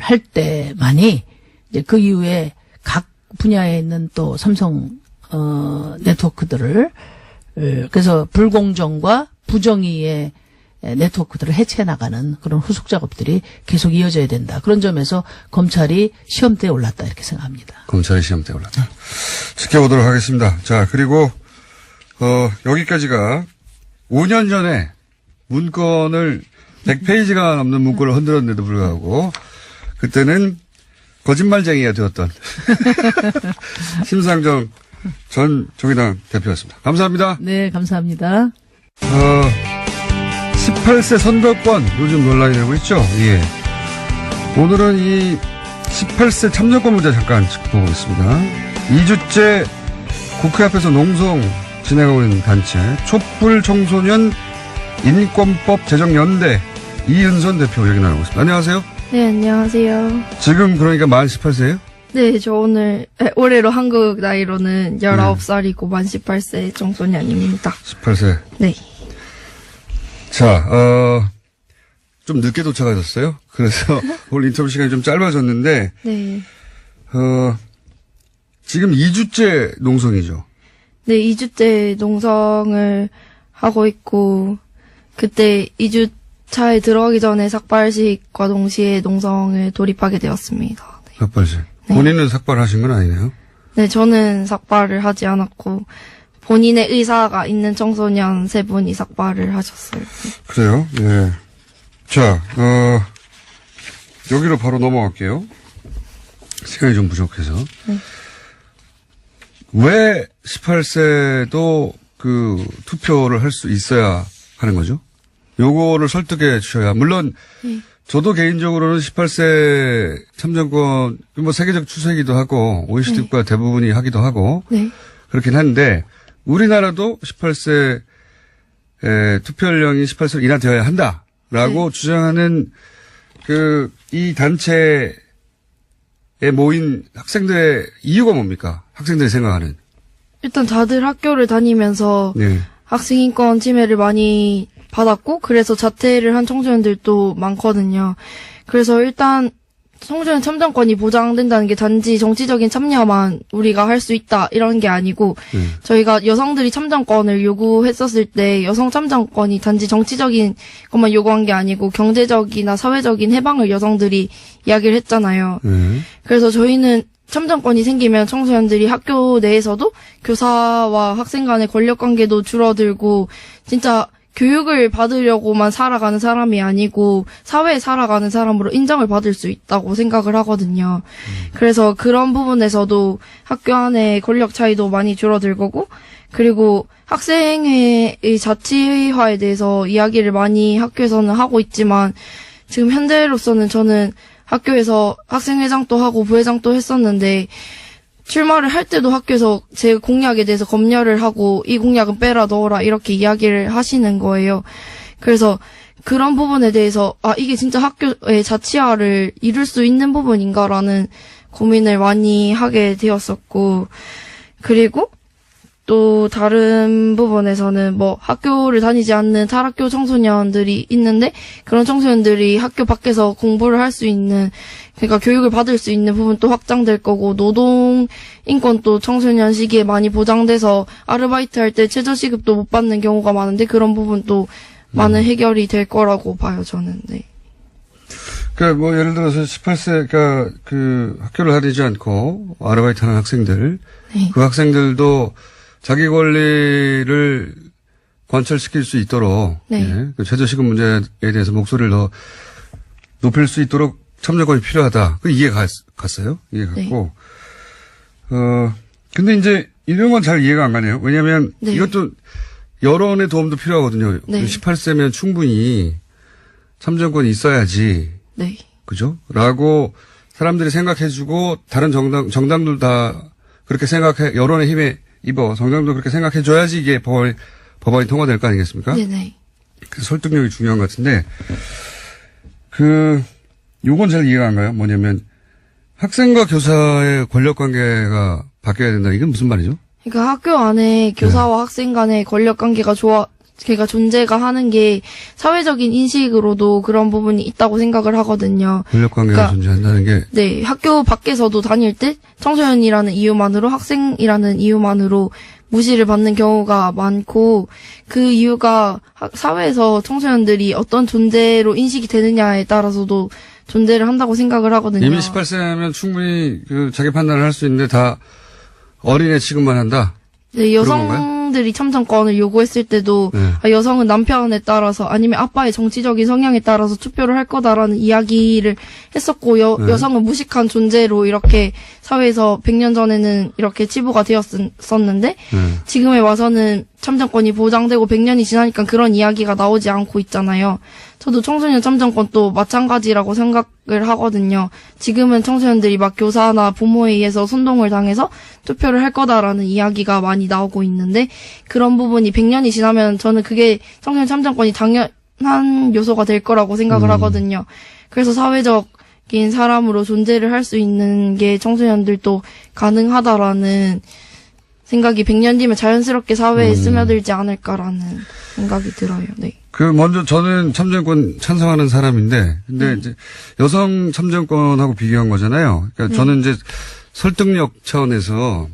할 때만이 이제 그 이후에 각 분야에 있는 또 삼성 네트워크들을 그래서 불공정과 부정의의 네트워크들을 해체해 나가는 그런 후속 작업들이 계속 이어져야 된다. 그런 점에서 검찰이 시험대에 올랐다 이렇게 생각합니다.
검찰이 시험대에 올랐다. 지켜보도록 하겠습니다. 자, 그리고 여기까지가 5년 전에 문건을 100페이지가 넘는 문건을 흔들었는데도 불구하고 그때는 거짓말쟁이가 되었던 심상정 전 정의당 대표였습니다. 감사합니다.
네, 감사합니다.
18세 선거권 요즘 논란이 되고 있죠. 예. 오늘은 이 18세 참여권 문제 잠깐 짚어보겠습니다. 2주째 국회 앞에서 농성 진행하고 있는 단체 촛불 청소년 인권법 제정연대 이은선 대표 얘기 나누고 있습니다. 안녕하세요.
네, 안녕하세요.
지금 그러니까 만 18세예요?
네, 저 올해로 한국 나이로는 19살이고 만 18세 청소년입니다.
18세.
네.
자, 좀 늦게 도착하셨어요? 그래서 오늘 인터뷰 시간이 좀 짧아졌는데,
네.
지금 2주째 농성이죠?
네, 2주째 농성을 하고 있고, 그때 2주차에 들어가기 전에 삭발식과 동시에 농성을 돌입하게 되었습니다. 네.
삭발식. 본인은 삭발하신 건 아니네요?
네, 저는 삭발을 하지 않았고, 본인의 의사가 있는 청소년 3분이 삭발을 하셨어요.
그래요? 예. 자, 여기로 바로 넘어갈게요. 시간이 좀 부족해서. 왜 18세도 그 투표를 할 수 있어야 하는 거죠? 요거를 설득해 주셔야. 물론 저도 개인적으로는 18세 참정권 뭐 세계적 추세이기도 하고 OECD 국가 대부분이 하기도 하고
네.
그렇긴 한데 우리나라도 18세 투표 연령이 18세로 인하되어야 한다라고 주장하는 이 단체에 모인 학생들의 이유가 뭡니까? 학생들이 생각하는.
일단 다들 학교를 다니면서
네.
학생인권 침해를 많이 받았고 그래서 자퇴를 한 청소년들도 많거든요. 그래서 일단 청소년 참정권이 보장된다는 게 단지 정치적인 참여만 우리가 할 수 있다 이런 게 아니고 저희가 여성들이 참정권을 요구했었을 때 여성 참정권이 단지 정치적인 것만 요구한 게 아니고 경제적이나 사회적인 해방을 여성들이 이야기를 했잖아요. 그래서 저희는 참정권이 생기면 청소년들이 학교 내에서도 교사와 학생 간의 권력관계도 줄어들고 진짜 교육을 받으려고만 살아가는 사람이 아니고 사회에 살아가는 사람으로 인정을 받을 수 있다고 생각을 하거든요. 그래서 그런 부분에서도 학교 안에 권력 차이도 많이 줄어들 거고 그리고 학생회의 자치화에 대해서 이야기를 많이 학교에서는 하고 있지만 지금 현재로서는 저는 학교에서 학생회장도 하고 부회장도 했었는데 출마를 할 때도 학교에서 제 공약에 대해서 검열을 하고 이 공약은 빼라 넣어라 이렇게 이야기를 하시는 거예요. 그래서 그런 부분에 대해서 이게 진짜 학교의 자치화를 이룰 수 있는 부분인가라는 고민을 많이 하게 되었었고 그리고 또 다른 부분에서는 뭐 학교를 다니지 않는 탈학교 청소년들이 있는데 그런 청소년들이 학교 밖에서 공부를 할 수 있는 그러니까 교육을 받을 수 있는 부분도 확장될 거고 노동 인권도 청소년 시기에 많이 보장돼서 아르바이트 할 때 최저시급도 못 받는 경우가 많은데 그런 부분도 많은 해결이 될 거라고 봐요 저는. 네.
그러니까 뭐 예를 들어서 18세가 그 학교를 다니지 않고 아르바이트하는 학생들
네.
그 학생들도 자기 권리를 관철시킬 수 있도록
네.
예, 그 최저시급 문제에 대해서 목소리를 더 높일 수 있도록 참정권이 필요하다. 그 이해 갔어요? 이해 갔고. 네. 근데 이제 이런 건 잘 이해가 안 가네요. 왜냐하면
네.
이것도 여론의 도움도 필요하거든요.
네.
18세면 충분히 참정권이 있어야지.
네.
그죠? 라고 사람들이 생각해주고 다른 정당들 다 그렇게 생각해 여론의 힘에 입어 정당도 그렇게 생각해줘야지 이게 법안이 통과될 거 아니겠습니까?
네네.
그 설득력이 중요한 것 같은데 요건 잘 이해가 안 가요. 뭐냐면 학생과 교사의 권력 관계가 바뀌어야 된다. 이건 무슨 말이죠?
그러니까 학교 안에 교사와 학생 간의 권력 관계가 걔가 존재가 하는 게 사회적인 인식으로도 그런 부분이 있다고 생각을 하거든요.
권력 관계가 존재한다는 게
네, 학교 밖에서도 다닐 때 청소년이라는 이유만으로 학생이라는 이유만으로 무시를 받는 경우가 많고 그 이유가 사회에서 청소년들이 어떤 존재로 인식이 되느냐에 따라서도 존재를 한다고 생각을 하거든요.
이미 18세면 충분히 자기 판단을 할 수 있는데 다 어린애 취급만 한다.
네, 여성들이 참정권을 요구했을 때도
네.
여성은 남편에 따라서 아니면 아빠의 정치적인 성향에 따라서 투표를 할 거다라는 이야기를 했었고
네.
여성은 무식한 존재로 이렇게 사회에서 100년 전에는 이렇게 치부가 되었었는데 지금에 와서는 참정권이 보장되고 100년이 지나니까 그런 이야기가 나오지 않고 있잖아요. 저도 청소년 참정권도 마찬가지라고 생각을 하거든요. 지금은 청소년들이 막 교사나 부모에 의해서 선동을 당해서 투표를 할 거다라는 이야기가 많이 나오고 있는데 그런 부분이 100년이 지나면 저는 그게 청소년 참정권이 당연한 요소가 될 거라고 생각을 하거든요. 그래서 사회적인 사람으로 존재를 할 수 있는 게 청소년들도 가능하다라는 생각이 100년 뒤면 자연스럽게 사회에 스며들지 않을까라는 생각이 들어요. 네.
먼저 저는 참정권 찬성하는 사람인데, 근데 이제 여성 참정권하고 비교한 거잖아요. 그러니까 저는 이제 설득력 차원에서,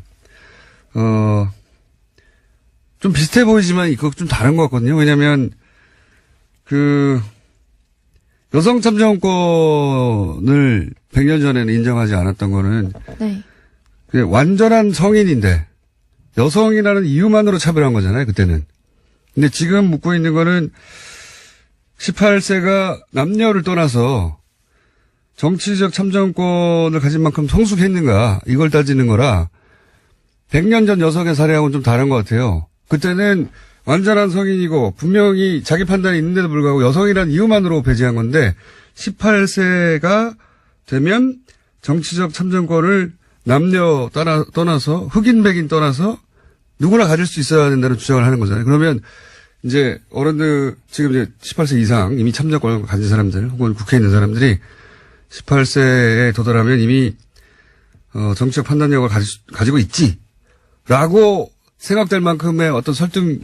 좀 비슷해 보이지만 이거 좀 다른 것 같거든요. 왜냐면, 여성 참정권을 100년 전에는 인정하지 않았던 거는,
네.
완전한 성인인데, 여성이라는 이유만으로 차별한 거잖아요, 그때는. 근데 지금 묻고 있는 거는 18세가 남녀를 떠나서 정치적 참정권을 가진 만큼 성숙했는가 이걸 따지는 거라 100년 전 여성의 사례하고는 좀 다른 것 같아요. 그때는 완전한 성인이고 분명히 자기 판단이 있는데도 불구하고 여성이라는 이유만으로 배제한 건데 18세가 되면 정치적 참정권을 남녀 떠나서 흑인 백인 떠나서 누구나 가질 수 있어야 된다는 주장을 하는 거잖아요. 그러면 이제 어른들 지금 이제 18세 이상 이미 참정권을 가진 사람들 혹은 국회에 있는 사람들이 18세에 도달하면 이미 정치적 판단력을 가지고 있지라고 생각될 만큼의 어떤 설득력이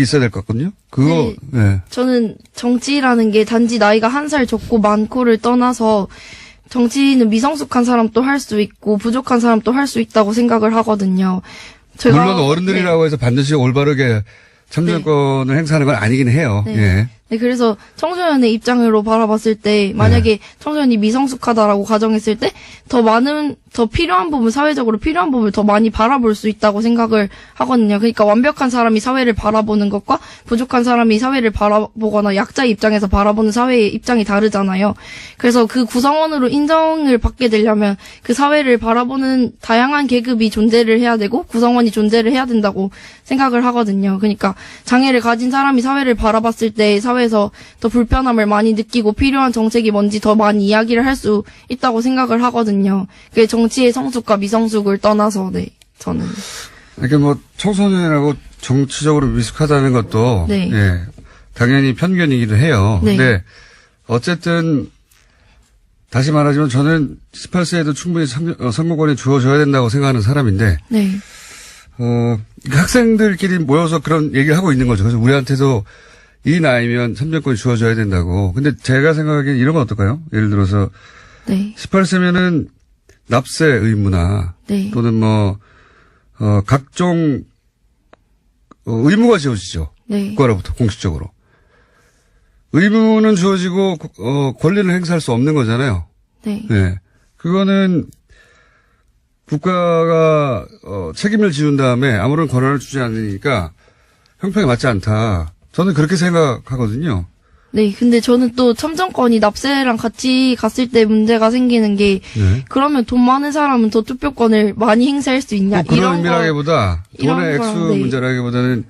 있어야 될 것 같거든요. 그거 네.
저는 정치라는 게 단지 나이가 한 살 적고 많고를 떠나서 정치는 미성숙한 사람도 할 수 있고 부족한 사람도 할 수 있다고 생각을 하거든요.
물론 어른들이라고 해서 반드시 올바르게 참정권을 행사하는 건 아니긴 해요.
네.
예.
네, 그래서 청소년의 입장으로 바라봤을 때 만약에 청소년이 미성숙하다라고 가정했을 때 더 필요한 부분, 사회적으로 필요한 부분을 더 많이 바라볼 수 있다고 생각을 하거든요. 그러니까 완벽한 사람이 사회를 바라보는 것과 부족한 사람이 사회를 바라보거나 약자의 입장에서 바라보는 사회의 입장이 다르잖아요. 그래서 그 구성원으로 인정을 받게 되려면 그 사회를 바라보는 다양한 계급이 존재를 해야 되고 구성원이 존재를 해야 된다고 생각을 하거든요. 그러니까 장애를 가진 사람이 사회를 바라봤을 때 사회에서 더 불편함을 많이 느끼고 필요한 정책이 뭔지 더 많이 이야기를 할 수 있다고 생각을 하거든요. 그게 정치의 성숙과 미성숙을 떠나서 저는.
이렇게 뭐 청소년이라고 정치적으로 미숙하다는 것도
네.
예, 당연히 편견이기도 해요.
네.
근데 어쨌든 다시 말하지만 저는 18세에도 충분히 선거권이 주어져야 된다고 생각하는 사람인데
네.
학생들끼리 모여서 그런 얘기를 하고 있는 거죠. 그래서 우리한테도 이 나이면 참정권이 주어져야 된다고. 근데 제가 생각하기엔 이런 건 어떨까요? 예를 들어서
네.
18세면은 납세 의무나
네.
또는 각종 의무가 지어지죠.
네.
국가로부터 공식적으로. 의무는 주어지고 권리를 행사할 수 없는 거잖아요.
네.
네. 그거는 국가가 책임을 지운 다음에 아무런 권한을 주지 않으니까 형평에 맞지 않다. 저는 그렇게 생각하거든요.
네, 근데 저는 또 참정권이 납세랑 같이 갔을 때 문제가 생기는 게
네.
그러면 돈 많은 사람은 더 투표권을 많이 행사할 수 있냐
그런 의미라기보다 돈의 액수
네.
문제라기보다는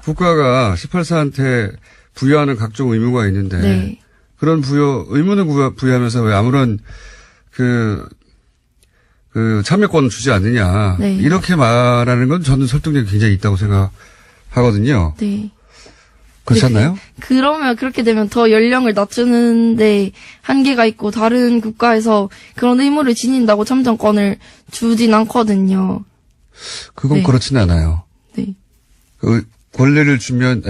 국가가 18세한테 부여하는 각종 의무가 있는데
네.
그런 의무는 부여하면서 왜 아무런 참여권을 주지 않느냐
네.
이렇게 말하는 건 저는 설득력이 굉장히 있다고 생각하거든요.
네.
그렇지 않나요?
그러면 그렇게 되면 더 연령을 낮추는데 한계가 있고 다른 국가에서 그런 의무를 지닌다고 참정권을 주진 않거든요.
그건
네.
그렇지는 않아요.
네.
의무를 주면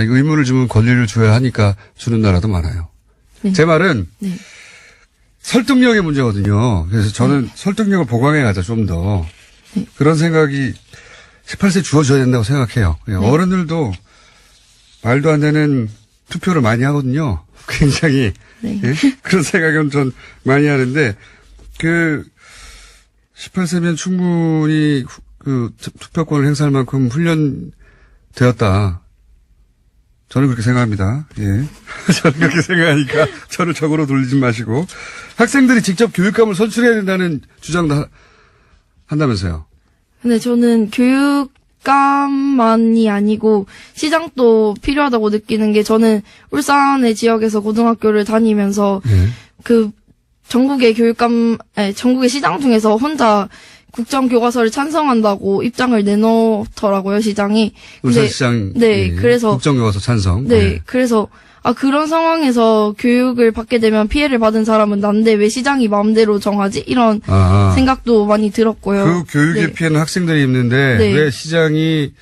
권리를 줘야 하니까 주는 나라도 많아요.
네.
제 말은
네.
설득력의 문제거든요. 그래서 저는 설득력을 보강해 가자 좀 더.
네.
그런 생각이 18세 주어져야 된다고 생각해요.
네.
어른들도 말도 안 되는 투표를 많이 하거든요. 굉장히.
네.
예? 그런 생각은 전 많이 하는데, 18세면 충분히 투표권을 행사할 만큼 훈련되었다. 저는 그렇게 생각합니다. 예. 저는 그렇게 생각하니까 저를 적으로 돌리지 마시고. 학생들이 직접 교육감을 선출해야 된다는 주장도 한다면서요.
근데 저는 교육감만이 아니고 시장도 필요하다고 느끼는 게 저는 울산의 지역에서 고등학교를 다니면서 전국의 전국의 시장 중에서 혼자 국정교과서를 찬성한다고 입장을 내놓더라고요, 시장이.
울산시장.
네, 그래서.
국정교과서 찬성.
네, 그래서, 그런 상황에서 교육을 받게 되면 피해를 받은 사람은 난데 왜 시장이 마음대로 정하지? 이런 생각도 많이 들었고요.
그 교육의
네.
피해는 학생들이 입는데
네.
왜 시장이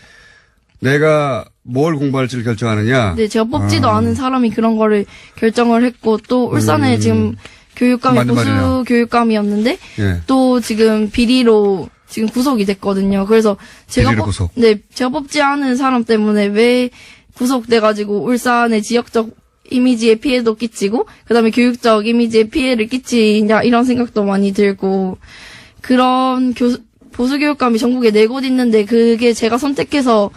내가 뭘 공부할지를 결정하느냐?
네, 제가 뽑지도 않은 사람이 그런 거를 결정을 했고, 또 울산에 지금 교육감이 보수 교육감이었는데,
예.
또 지금 비리로 지금 구속이 됐거든요. 그래서 제가
구속.
네, 제가 뽑지 않은 사람 때문에 왜 구속돼가지고 울산의 지역적 이미지에 피해도 끼치고, 그 다음에 교육적 이미지에 피해를 끼치냐, 이런 생각도 많이 들고, 그런 보수교육감이 전국에 4곳 있는데, 그게 제가 선택해서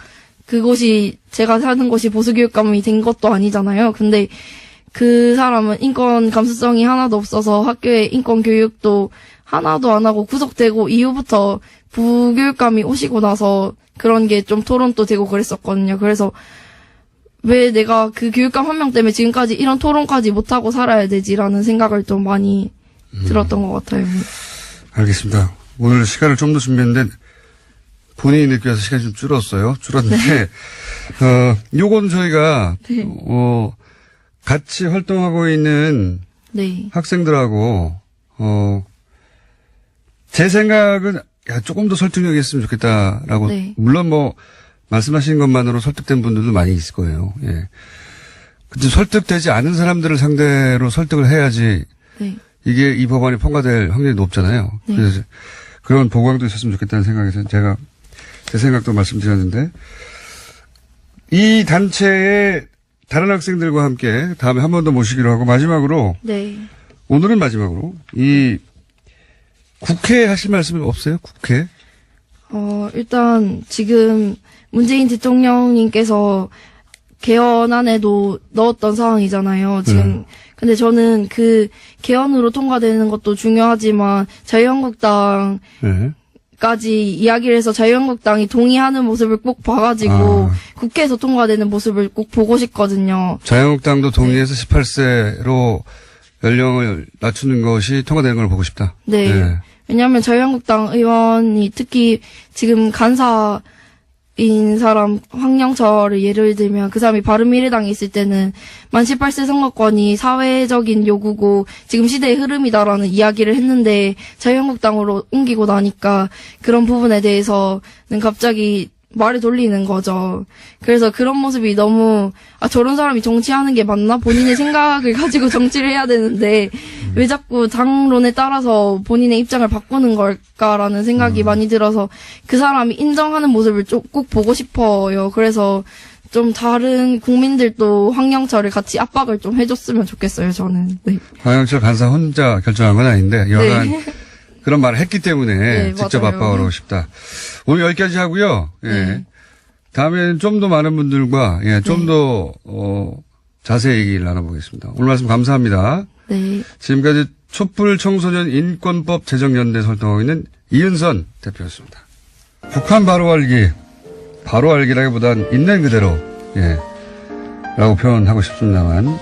제가 사는 곳이 보수교육감이 된 것도 아니잖아요. 근데 그 사람은 인권 감수성이 하나도 없어서 학교에 인권 교육도 하나도 안 하고 구속되고 이후부터 부교육감이 오시고 나서 그런 게 좀 토론도 되고 그랬었거든요. 그래서 왜 내가 그 교육감 한 명 때문에 지금까지 이런 토론까지 못하고 살아야 되지라는 생각을 좀 많이 들었던 것 같아요.
알겠습니다. 오늘 시간을 좀 더 준비했는데 본인이 느껴서 시간이 좀 줄었는데, 요건 저희가,
네.
같이 활동하고 있는
네.
학생들하고, 제 생각은, 조금 더 설득력이 있으면 좋겠다라고,
네.
물론 뭐, 말씀하신 것만으로 설득된 분들도 많이 있을 거예요. 예. 근데 설득되지 않은 사람들을 상대로 설득을 해야지,
네.
이게 이 법안이 통과될 확률이 높잖아요.
네.
그래서 그런 보강도 있었으면 좋겠다는 생각에서 제가 제 생각도 말씀드렸는데, 이 단체의 다른 학생들과 함께 다음에 한 번 더 모시기로 하고, 마지막으로
네.
오늘은 마지막으로 이 국회에 하실 말씀이 없어요? 국회?
일단 지금 문재인 대통령님께서 개헌안에도 넣었던 상황이잖아요. 지금 근데 저는 그 개헌으로 통과되는 것도 중요하지만 자유한국당
네.
까지 이야기를 해서 자유한국당이 동의하는 모습을 꼭 봐가지고 국회에서 통과되는 모습을 꼭 보고 싶거든요.
자유한국당도 동의해서 18세로 연령을 낮추는 것이 통과되는 걸 보고 싶다.
네.
네.
왜냐하면 자유한국당 의원이 특히 지금 간사인 사람 황영철을 예를 들면 그 사람이 바른미래당에 있을 때는 만 18세 선거권이 사회적인 요구고 지금 시대의 흐름이다라는 이야기를 했는데 자유한국당으로 옮기고 나니까 그런 부분에 대해서는 갑자기 말을 돌리는 거죠. 그래서 그런 모습이 너무 저런 사람이 정치하는 게 맞나? 본인의 생각을 가지고 정치를 해야 되는데 왜 자꾸 당론에 따라서 본인의 입장을 바꾸는 걸까라는 생각이 많이 들어서 그 사람이 인정하는 모습을 꼭 보고 싶어요. 그래서 좀 다른 국민들도 황영철을 같이 압박을 좀 해줬으면 좋겠어요. 저는. 네.
황영철 간사 혼자 결정한 건 아닌데 여하간
네.
그런 말을 했기 때문에
네,
직접
맞아요.
압박을 하고 싶다. 오늘 여기까지 하고요. 예.
네.
다음에는 좀 더 많은 분들과 좀 더 자세히 얘기를 나눠보겠습니다. 오늘 말씀 감사합니다.
네.
지금까지 촛불 청소년 인권법 제정연대 활동하고 있는 이은선 대표였습니다. 북한 바로 알기라기보단 있는 그대로 라고 표현하고 싶습니다만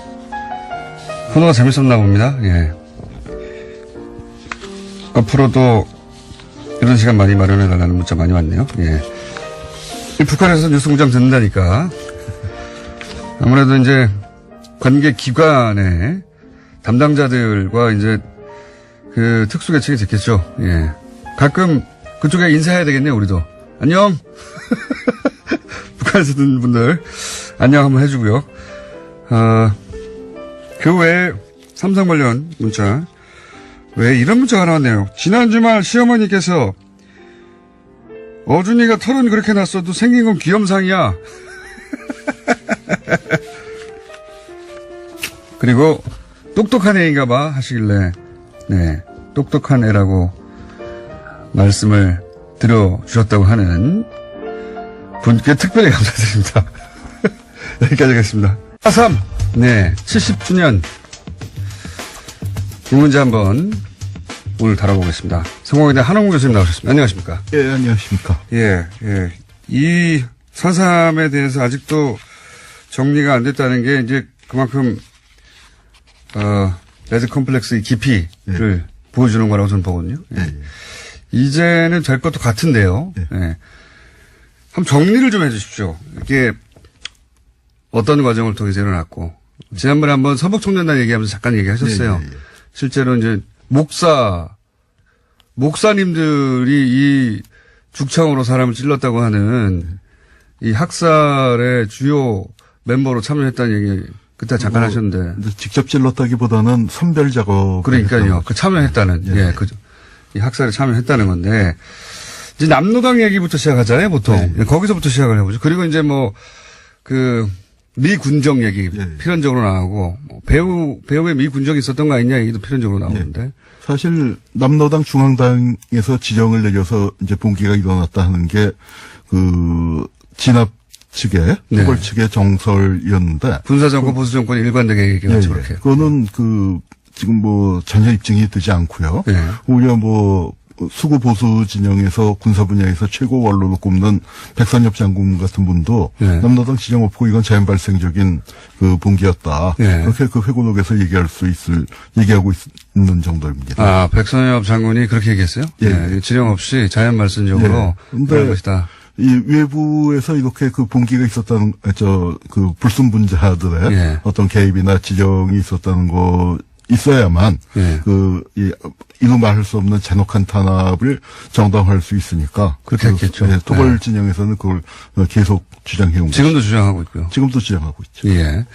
코너가 재밌었나 봅니다. 예. 앞으로도 이런 시간 많이 마련해달라는 문자 많이 왔네요. 예. 북한에서 뉴스공장 듣는다니까. 아무래도 이제 관계 기관의 담당자들과 이제 그 특수계층이 됐겠죠. 예. 가끔 그쪽에 인사해야 되겠네요, 우리도. 안녕! 북한에서 듣는 분들, 안녕 한번 해주고요. 그 외에 삼성 관련 문자. 왜 이런 문자가 나왔네요. 지난 주말 시어머니께서 어준이가 털은 그렇게 났어도 생긴 건 귀염상이야. 그리고 똑똑한 애인가 봐 하시길래 네, 똑똑한 애라고 말씀을 드려주셨다고 하는 분께 특별히 감사드립니다. 여기까지 하겠습니다. 4.3 네, 70주년 이 문제 한번 오늘 다뤄보겠습니다. 성공회대 한홍구 교수님 나오셨습니다. 안녕하십니까?
예, 안녕하십니까?
예. 이 4.3에 대해서 아직도 정리가 안 됐다는 게 이제 그만큼, 레드 컴플렉스의 깊이를 보여주는 거라고 저는 보거든요. 예. 이제는 될 것도 같은데요. 예. 한번 정리를 좀 해 주십시오. 이게 어떤 과정을 통해서 일어났고, 지난번에 한번 서북청년단 얘기하면서 잠깐 얘기하셨어요. 실제로 이제 목사님들이 이 죽창으로 사람을 찔렀다고 하는 이 학살의 주요 멤버로 참여했다는 얘기 그때 잠깐 하셨는데.
직접 찔렀다기보다는 선별 작업.
그러니까요. 그 참여했다는, 이 학살에 참여했다는 건데, 이제 남로당 얘기부터 시작하잖아요, 보통. 거기서부터 시작을 해보죠. 그리고 이제 미 군정 얘기 필연적으로 나오고 배우의 미 군정이 있었던 거 아니냐 얘기도 필연적으로 나오는데
사실 남로당 중앙당에서 지령을 내려서 이제 봉기가 일어났다 하는 게 진압 측의
네.
토벌 측의 정설이었는데
군사정권, 보수정권이 일관되게 얘기하죠. 그렇게.
그거는 지금 뭐 전혀 입증이 되지 않고요.
예.
오히려 뭐 수구 보수 진영에서 군사 분야에서 최고 원로로 꼽는 백선엽 장군 같은 분도
예.
남노당 지정 없고 이건 자연 발생적인 그 봉기였다.
예.
그렇게 그 회고록에서 얘기하고 있는 정도입니다.
아, 백선엽 장군이 그렇게 얘기했어요?
예.
지령 없이 자연 발생적으로
예. 근데
그런 것이다.
이 외부에서 이렇게 그 봉기가 있었다는 그 불순 분자들의
예.
어떤 개입이나 지정이 있었다는 거 있어야만
예.
이루 말할 수 없는 잔혹한 탄압을 정당화할 수 있으니까
그렇게 했겠죠.
토벌
네.
진영에서는 그걸 계속 주장해온 거죠.
지금도 주장하고 있고요.
지금도 주장하고 있죠.
예.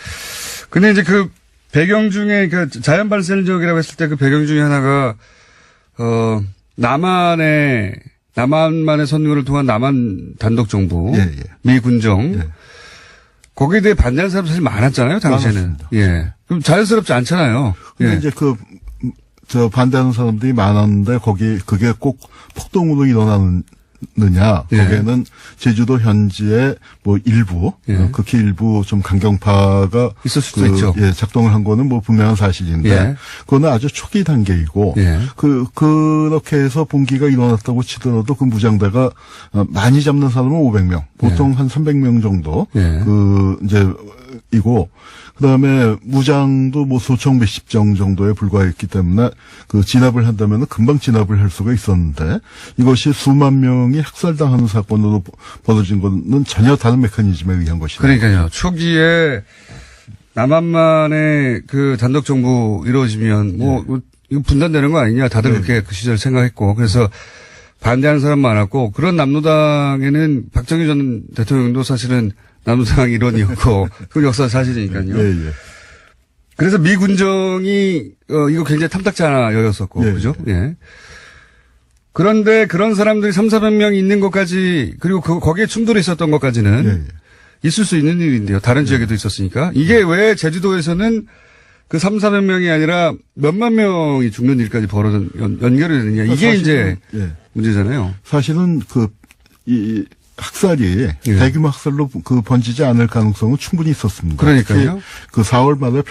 근데 이제 그 배경 중에 그 자연 발생적이라고 했을 때 그 배경 중에 하나가 남한만의 선거를 통한 남한 단독 정부,
예.
미 군정.
예.
거기에 대해 반대하는 사람 사실 많았잖아요, 당시에는.
많았습니다.
예. 그럼 자연스럽지 않잖아요.
근데
예.
이제 반대하는 사람들이 많았는데 그게 꼭 폭동으로 일어나느냐.
예.
거기에는 제주도 현지의 뭐 일부,
예.
극히 일부 좀 강경파가
있을 수도 있죠.
예, 작동을 한 거는 뭐 분명한 사실인데,
예.
그거는 아주 초기 단계이고,
예.
그렇게 해서 봉기가 일어났다고 치더라도 그 무장대가 많이 잡는 사람은 500명, 보통 한 300명 정도,
예.
이고, 그 다음에 무장도 뭐 소총 몇십 정 정도에 불과했기 때문에 진압을 한다면 금방 진압을 할 수가 있었는데 이것이 수만 명이 학살당하는 사건으로 벌어진 것은 전혀 다른 메커니즘에 의한 것이다.
그러니까요. 초기에 남한만의 그 단독 정부 이루어지면 이거 분단되는 거 아니냐. 다들 그렇게 그 시절 생각했고 그래서 반대하는 사람 많았고 그런 남로당에는 박정희 전 대통령도 사실은 남로당 일원이었고 그 역사 사실이니까요.
예.
그래서 미 군정이 이거 굉장히 탐탁지 않아 여겼었고
예.
그죠? 예. 그런데 그런 사람들이 3,400명이 있는 것까지 그리고 거기에 충돌이 있었던 것까지는
예.
있을 수 있는 일인데요. 다른 지역에도 있었으니까. 이게 왜 제주도에서는 그 3,400명이 아니라 몇만 명이 죽는 일까지 연결이 되느냐. 이게 이제 문제잖아요.
사실은 이 학살이
예.
대규모 학살로 번지지 않을 가능성은 충분히 있었습니다.
그러니까요.
그 4월 말에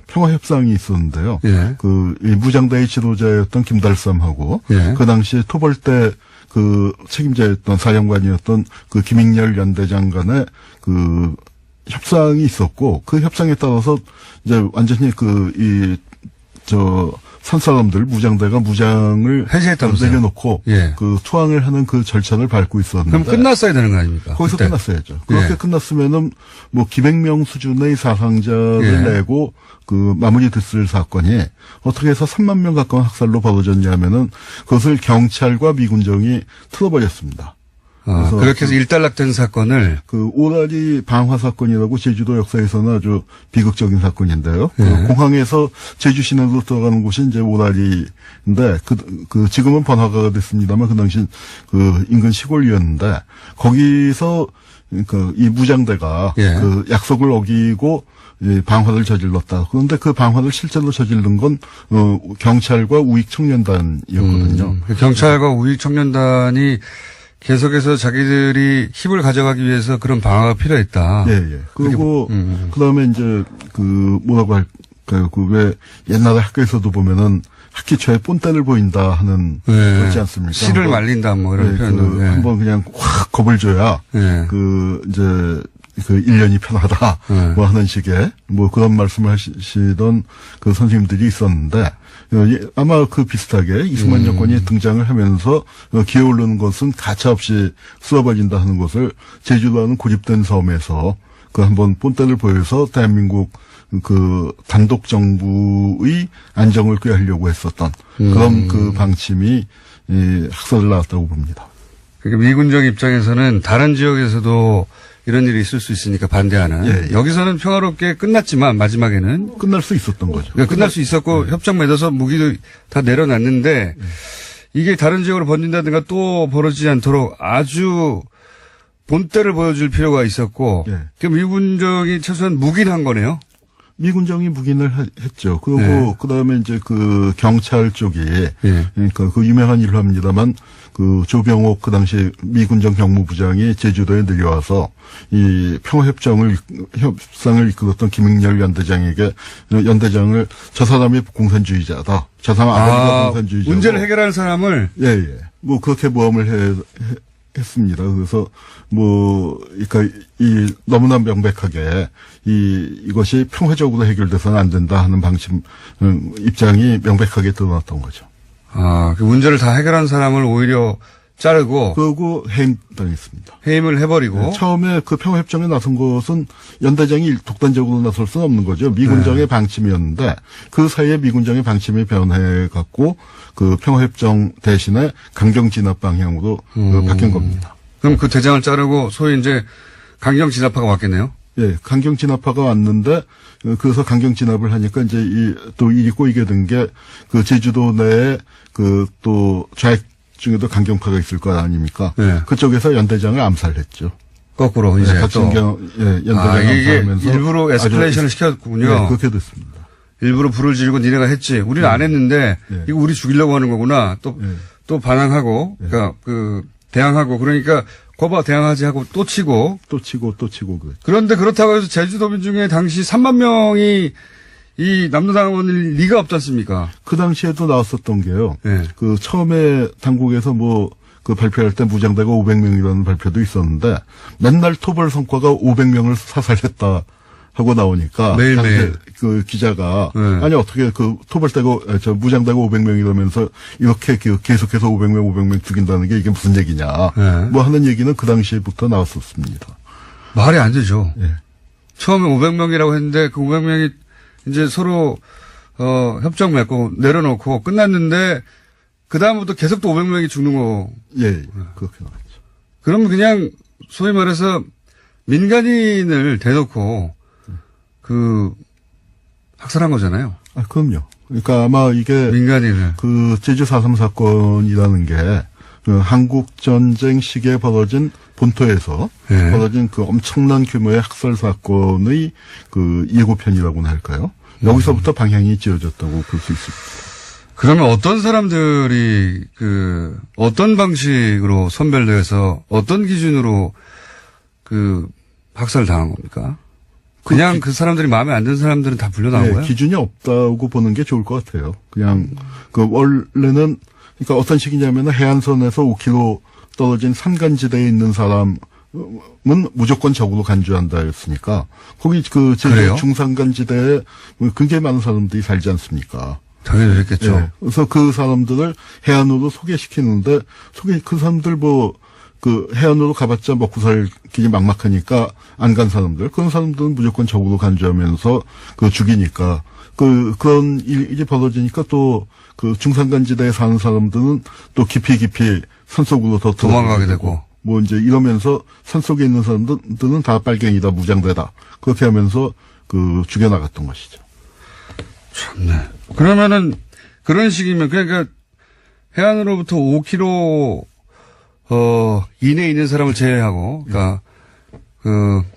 평화협상이 있었는데요.
예.
이 무장대의 지도자였던 김달삼하고
예.
그 당시에 토벌 때 책임자였던 사령관이었던 김익렬 연대장 간의 협상이 있었고 그 협상에 따라서 이제 완전히 산 사람들 무장대가 무장을
해제했다면서요?
내려놓고
예.
투항을 하는 그 절차를 밟고 있었는데
그럼 끝났어야 되는 거 아닙니까?
거기서
그때.
끝났어야죠. 그렇게
예.
끝났으면은 뭐 기백명 수준의 사상자를
예.
내고 마무리됐을 사건이 어떻게 해서 3만 명 가까운 학살로 벌어졌냐면은 그것을 경찰과 미군정이 틀어버렸습니다.
그렇게 해서 일단락된 사건을
오라리 방화 사건이라고 제주도 역사에서는 아주 비극적인 사건인데요.
예.
공항에서 제주 시내로 들어가는 곳이 이제 오라리인데 지금은 번화가가 됐습니다만 그 당시 인근 시골이었는데 거기서 이 무장대가
예.
약속을 어기고 방화를 저질렀다. 그런데 그 방화를 실제로 저지른 건 경찰과 우익청년단이었거든요.
경찰과 우익청년단이 계속해서 자기들이 힘을 가져가기 위해서 그런 방어가 필요했다.
예. 그리고, 그다음에 이제, 뭐라고 할까요. 왜 옛날에 학교에서도 보면은 학기 초에 본때를 보인다 하는, 그렇지 않습니까?
씨를 말린다, 뭐 이런 표현을.
한번 그냥 확 겁을 줘야, 일년이 편하다, 뭐 하는 식의, 뭐 그런 말씀을 하시던 선생님들이 있었는데, 아마 비슷하게 이승만 정권이 등장을 하면서 기어오르는 것은 가차없이 쏘아버린다 하는 것을 제주도라는 고립된 섬에서 한번 본때를 보여서 대한민국 단독 정부의 안정을 꾀하려고 했었던 그런 방침이 학살을 낳았다고 봅니다.
그러니까 미군정 입장에서는 다른 지역에서도 이런 일이 있을 수 있으니까 반대하는.
예.
여기서는 평화롭게 끝났지만 마지막에는
끝날 수 있었던 거죠.
그러니까 끝날 수 있었고 협정 맺어서 무기도 다 내려놨는데 이게 다른 지역으로 번진다든가 또 벌어지지 않도록 아주 본때를 보여줄 필요가 있었고
예.
그 미군정이 최소한 무기를 한 거네요.
미군정이 묵인을 했죠. 그리고 그다음에 이제 그 경찰 쪽이 그러니까 그 유명한 일로 합니다만 그 조병옥 그 당시 미군정 경무부장이 제주도에 내려와서 이 평화협상을 이끌었던 김응렬 연대장에게 연대장을 저 사람이 공산주의자다. 저 사람 아버지가 공산주의자고
문제를 해결할 사람을
뭐 그렇게 모함을 했습니다. 그래서 그러니까 너무나 명백하게 이것이 평화적으로 해결돼서는 안 된다 하는 입장이 명백하게 드러났던 거죠.
그 문제를 다 해결한 사람을 오히려 자르고
그리고 해임당했습니다.
해임을 해버리고
처음에 그 평화협정에 나선 것은 연대장이 독단적으로 나설 수는 없는 거죠. 미군정의 방침이었는데 그 사이에 미군정의 방침이 변해갖고 그 평화협정 대신에 강경 진압 방향으로 바뀐 겁니다.
그럼 그 대장을 자르고 소위 이제 강경 진압파가 왔겠네요.
예, 강경 진압파가 왔는데 그래서 강경 진압을 하니까 이제 또 일이 꼬이게 된 게 그 제주도 내에 그 또 좌익 중에도 강경파가 있을 거 아닙니까? 그쪽에서 연대장을 암살했죠.
거꾸로 이제
연대장을
이게
암살하면서
일부러 에스컬레이션을 시켰군요.
그렇게 됐습니다.
일부러 불을 지르고 니네가 했지. 우리는 안 했는데 이거 우리 죽이려고 하는 거구나. 또 반항하고 그러니까 대항하고 그러니까 거봐 대항하지 하고 또 치고
그랬죠.
그런데 그렇다고 해서 제주도민 중에 당시 3만 명이 이 남로당원일 리가 없지 않습니까?
그 당시에도 나왔었던 게요. 그 처음에 당국에서 그 발표할 때 무장대가 500명이라는 발표도 있었는데 맨날 토벌 성과가 500명을 사살했다 하고 나오니까
매일매일
그 기자가 아니 어떻게 그 무장대가 500명이라면서 이렇게 계속해서 500명 죽인다는 게 이게 무슨 얘기냐 하는 얘기는 그 당시에부터 나왔었습니다.
말이 안 되죠. 처음에 500명이라고 했는데 그 500명이 이제 서로 협정 맺고 내려놓고 끝났는데 그 다음부터 계속 또 500명이 죽는 거.
그렇게 나왔죠.
그러면 그냥 소위 말해서 민간인을 대놓고 학살한 거잖아요.
그럼요. 그러니까 아마 이게
민간인을
그 제주 4.3 사건이라는 게 그 한국 전쟁 시기에 벌어진 본토에서 벌어진 그 엄청난 규모의 학살 사건의 그 예고편이라고나 할까요? 여기서부터 방향이 지어졌다고 볼 수 있습니다.
그러면 어떤 사람들이 어떤 방식으로 선별돼서 어떤 기준으로 학살 당한 겁니까? 그냥 그 사람들이 마음에 안 드는 사람들은 다 불려나온 거예요?
기준이 없다고 보는 게 좋을 것 같아요. 그냥 원래는 그러니까 어떤 식이냐면 해안선에서 5km 떨어진 산간지대에 있는 사람은 무조건 적으로 간주한다였으니까 거기 그 제주 중산간지대에 굉장히 많은 사람들이 살지 않습니까?
당연히 그랬겠죠.
그래서 그 사람들을 해안으로 소개시키는데 그 사람들 해안으로 가봤자 먹고 살길이 막막하니까 안 간 사람들, 그런 사람들은 무조건 적으로 간주하면서 죽이니까 그런 일이 벌어지니까 또 중산간지대에 사는 사람들은 또 깊이 산속으로 더
도망가게 되고
이제 이러면서 산속에 있는 사람들은 다 빨갱이다, 무장대다. 그렇게 하면서 죽여나갔던 것이죠.
참네. 그러면은 그런 식이면 그러니까 해안으로부터 5km 이내에 있는 사람을 제외하고, 그러니까,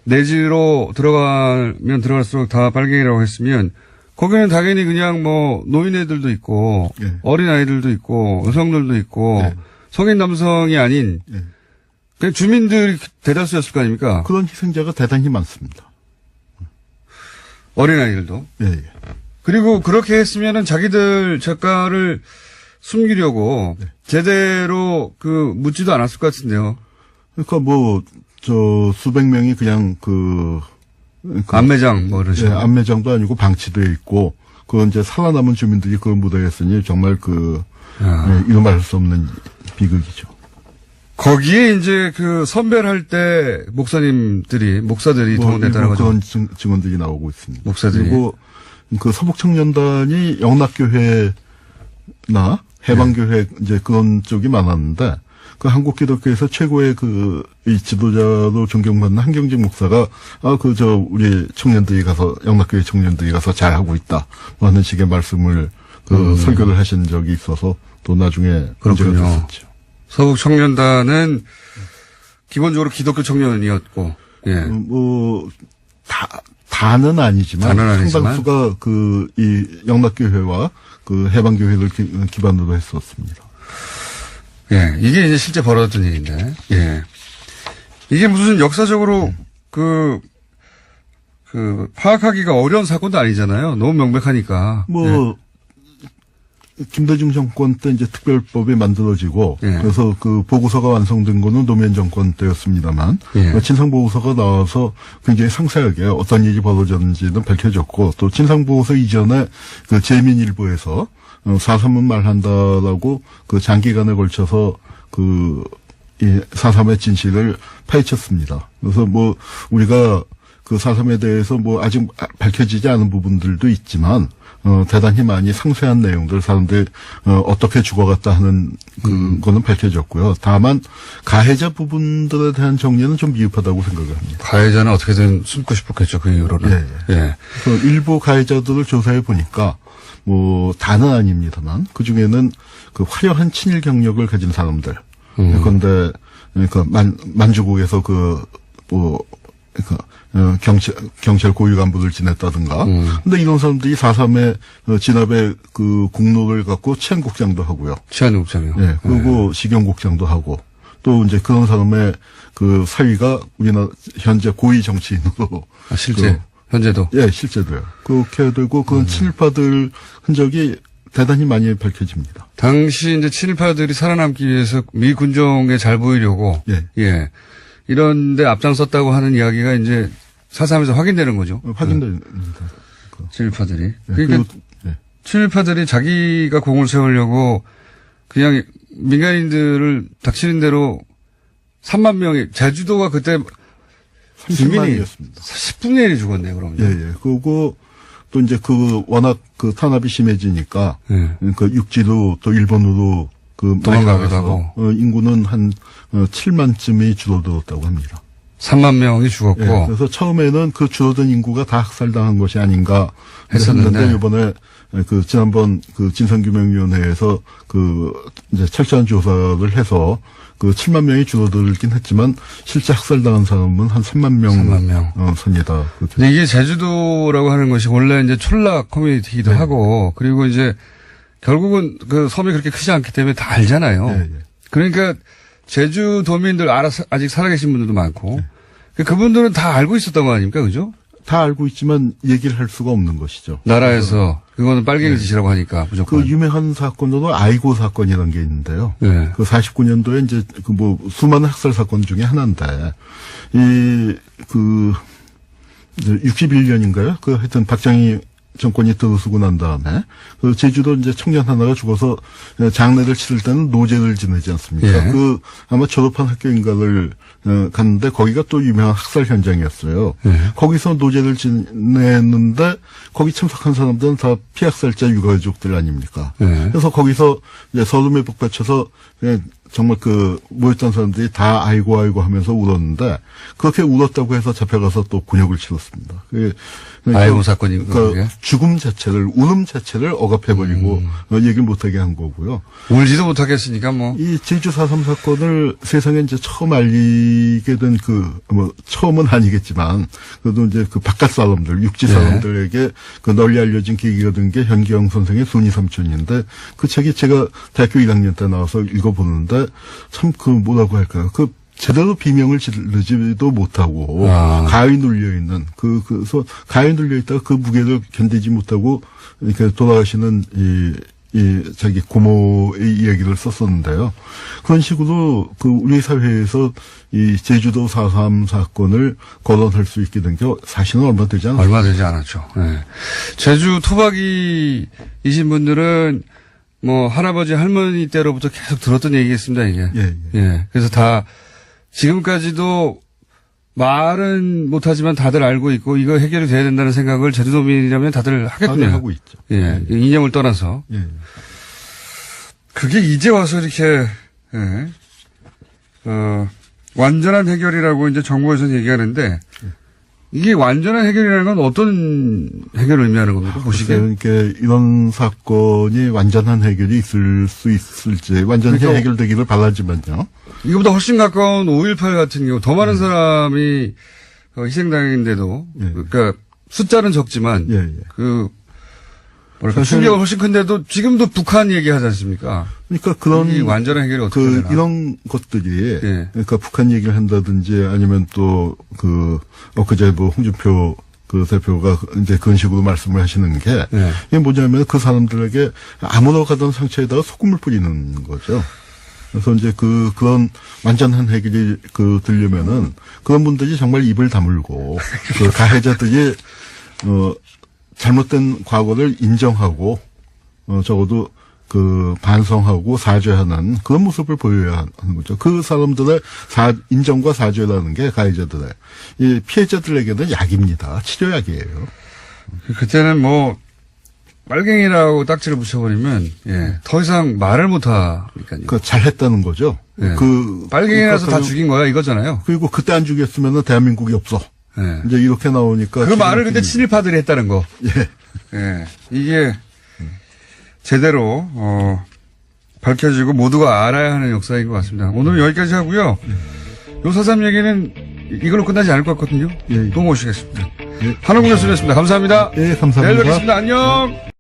내지로 들어가면 들어갈수록 다 빨갱이라고 했으면, 거기는 당연히 그냥 노인애들도 있고, 어린아이들도 있고, 여성들도 있고, 성인 남성이 아닌, 그냥 주민들이 대다수였을 거 아닙니까?
그런 희생자가 대단히 많습니다.
어린아이들도? 그리고 그렇게 했으면은 자기들 작가를 숨기려고 제대로 묻지도 않았을 것 같은데요.
그러니까 수백 명이 그냥
안매장 이런 식으로.
안매장도 아니고 방치돼 있고 그건 이제 살아남은 주민들이 그걸 못하겠으니 정말 이루말할 수 없는 비극이죠.
거기에 이제 선별할 때 목사들이 동원됐다는 거죠.
그런 증언들이 나오고 있습니다.
목사들이.
그리고 서북청년단이 영락교회나 해방교회 이제 그런 쪽이 많았는데 한국 기독교에서 최고의 이 지도자로 존경받는 한경직 목사가 우리 청년들이 가서 영락교회 청년들이 가서 잘하고 있다 하는 식의 말씀을 설교를 하신 적이 있어서 또 나중에 문제가 됐었죠. 서북청년단은
기본적으로 기독교 청년이었고
다 다는 아니지만 상당수가 이 영락교회와 그 해방교회를 기반으로 했었습니다.
예, 이게 이제 실제 벌어졌던 일인데, 예. 이게 무슨 역사적으로 파악하기가 어려운 사건도 아니잖아요. 너무 명백하니까.
김대중 정권 때 이제 특별법이 만들어지고, 그래서 그 보고서가 완성된 거는 노무현 정권 때였습니다만, 친상 보고서가 나와서 굉장히 상세하게 어떤 일이 벌어졌는지는 밝혀졌고, 또 친상 보고서 이전에 그 재민일보에서 4.3은 말한다라고 그 장기간에 걸쳐서 이 4.3의 진실을 파헤쳤습니다. 그래서 우리가 그 4.3에 대해서 아직 밝혀지지 않은 부분들도 있지만, 대단히 많이 상세한 내용들, 사람들이, 어떻게 죽어갔다 하는 거는 밝혀졌고요. 다만, 가해자 부분들에 대한 정리는 좀 미흡하다고 생각을 합니다.
가해자는 어떻게든 숨고 싶었겠죠, 그 이후로는.
예. 그래서 일부 가해자들을 조사해 보니까, 다는 아닙니다만, 그 중에는 그 화려한 친일 경력을 가진 사람들. 그런데, 그러니까, 만주국에서 경찰 고위 간부를 지냈다든가. 근데 이런 사람들이 4.3의 진압의 그 공로를 갖고 치안국장도 하고요.
치안국장이요?
예. 그리고 식용국장도 하고. 또 이제 그런 사람의 그 사위가 우리나라 현재 고위 정치인으로.
실제? 현재도?
예, 실제도요. 그렇게 되고, 그런 친일파들 흔적이 대단히 많이 밝혀집니다.
당시 이제 친일파들이 살아남기 위해서 미 군정에 잘 보이려고. 예. 이런데 앞장섰다고 하는 이야기가 이제 4.3에서 확인되는 거죠.
확인됩니다.
친일파들이. 그러니까 친일파들이 자기가 공을 세우려고 그냥 민간인들을 닥치는 대로 3만 명이, 제주도가 그때 주민이 10분의 1이 죽었네요, 그러면.
예. 그리고 또 이제 워낙 탄압이 심해지니까 그 육지로 또 일본으로
도망가기도 하고.
인구는 한 7만쯤이 줄어들었다고 합니다.
3만 명이 죽었고.
예, 그래서 처음에는 그 줄어든 인구가 다 학살당한 것이 아닌가 했었는데, 이번에 지난번 진상규명위원회에서 이제 철저한 조사를 해서 7만 명이 줄어들긴 했지만 실제 학살당한 사람은 한 3만 명 선이다.
근데 이게 제주도라고 하는 것이 원래 이제 촌락 커뮤니티이기도 하고, 그리고 이제 결국은 그 섬이 그렇게 크지 않기 때문에 다 알잖아요. 그러니까 제주도민들 아직 살아계신 분들도 많고, 그분들은 다 알고 있었던 거 아닙니까? 그죠?
다 알고 있지만 얘기를 할 수가 없는 것이죠.
나라에서. 그거는 빨갱이 짓이라고 하니까 무조건.
그 유명한 사건으로 아이고 사건이라는 게 있는데요. 그 49년도에 이제 수많은 학살 사건 중에 하나인데, 61년인가요? 하여튼 박정희 정권이 들어서고 난 다음에 제주도 이제 청년 하나가 죽어서 장례를 치를 때는 노제를 지내지 않습니까? 아마 졸업한 학교인가를 갔는데 거기가 또 유명한 학살 현장이었어요. 거기서 노제를 지냈는데 거기 참석한 사람들은 다 피학살자 유가족들 아닙니까? 그래서 거기서 이제 서름에 북받쳐서 정말 모였던 사람들이 다 아이고 하면서 울었는데, 그렇게 울었다고 해서 잡혀가서 또 곤욕을 치렀습니다.
아이고 사건이니까.
죽음 자체를, 울음 자체를 억압해버리고, 얘기를 못하게 한 거고요.
울지도 못하겠으니까
이 제주 4.3 사건을 세상에 이제 처음 알리게 된 처음은 아니겠지만, 그래도 이제 바깥 사람들, 육지 사람들에게 널리 알려진 계기가 된 게 현기영 선생의 순이 삼촌인데, 그 책이 제가 대학교 1학년 때 나와서 읽어보는데, 참 뭐라고 할까요? 제대로 비명을 지르지도 못하고 가위 눌려 있는 그래서 가위 눌려 있다가 그 무게를 견디지 못하고 이렇게 돌아가시는 자기 고모의 이야기를 썼었는데요. 그런 식으로 우리 사회에서 이 제주도 4.3 사건을 거론할 수 있게 된 게 사실은 얼마 되지 않았죠.
얼마 되지 않았죠. 네. 제주 토박이이신 분들은 할아버지 할머니 때로부터 계속 들었던 얘기겠습니다, 이게. 예. 그래서 다 지금까지도 말은 못하지만 다들 알고 있고 이거 해결이 돼야 된다는 생각을 제주도민이라면 다들 하겠군요.
다들 하고 있죠.
예. 이념을 떠나서. 그게 이제 와서 이렇게, 완전한 해결이라고 이제 정부에서는 얘기하는데, 이게 완전한 해결이라는 건 어떤 해결을 의미하는 겁니까? 보시기에.
그러니까 이런 사건이 완전한 해결이 있을 수 있을지, 완전히 해결되기를 바라지만요.
이거보다 훨씬 가까운 5.18 같은 경우 더 많은 사람이 희생당했는데도, 그러니까 숫자는 적지만
예, 예.
그 뭐랄까
사실-
충격은 훨씬 큰데도 지금도 북한 얘기하지 않습니까?
그러니까 그런
이 완전한 해결이 어떻게 되나?
이런 것들이
예.
그러니까 북한 얘기를 한다든지 아니면 또 엊그제 뭐 홍준표 그 대표가 이제 그런 식으로 말씀을 하시는 게
예.
이게 뭐냐면 그 사람들에게 아무나 가던 상처에다가 소금을 뿌리는 거죠. 그래서 이제 그런 완전한 해결이 들려면은 그런 분들이 정말 입을 다물고 그 가해자들이 잘못된 과거를 인정하고 적어도 반성하고 사죄하는 그런 모습을 보여야 하는 거죠. 그 사람들의 인정과 사죄라는 게 가해자들의 이 피해자들에게는 약입니다. 치료약이에요.
그때는 뭐 빨갱이라고 딱지를 붙여버리면 더 이상 말을 못 하니까요.
잘했다는 거죠.
예. 빨갱이라서 다 죽인 거야 이거잖아요.
그리고 그때 안 죽였으면 대한민국이 없어.
예.
이제 이렇게 나오니까
그 말을 근데 친일파들이 했다는 거.
예.
예. 이게 제대로 밝혀지고 모두가 알아야 하는 역사인 것 같습니다. 오늘은 여기까지 하고요. 요사삼 얘기는 이걸로 끝나지 않을 것 같거든요.
예.
또 모시겠습니다.
예.
한홍구 교수였습니다. 감사합니다.
예, 감사합니다.
내일 뵙겠습니다. 안녕.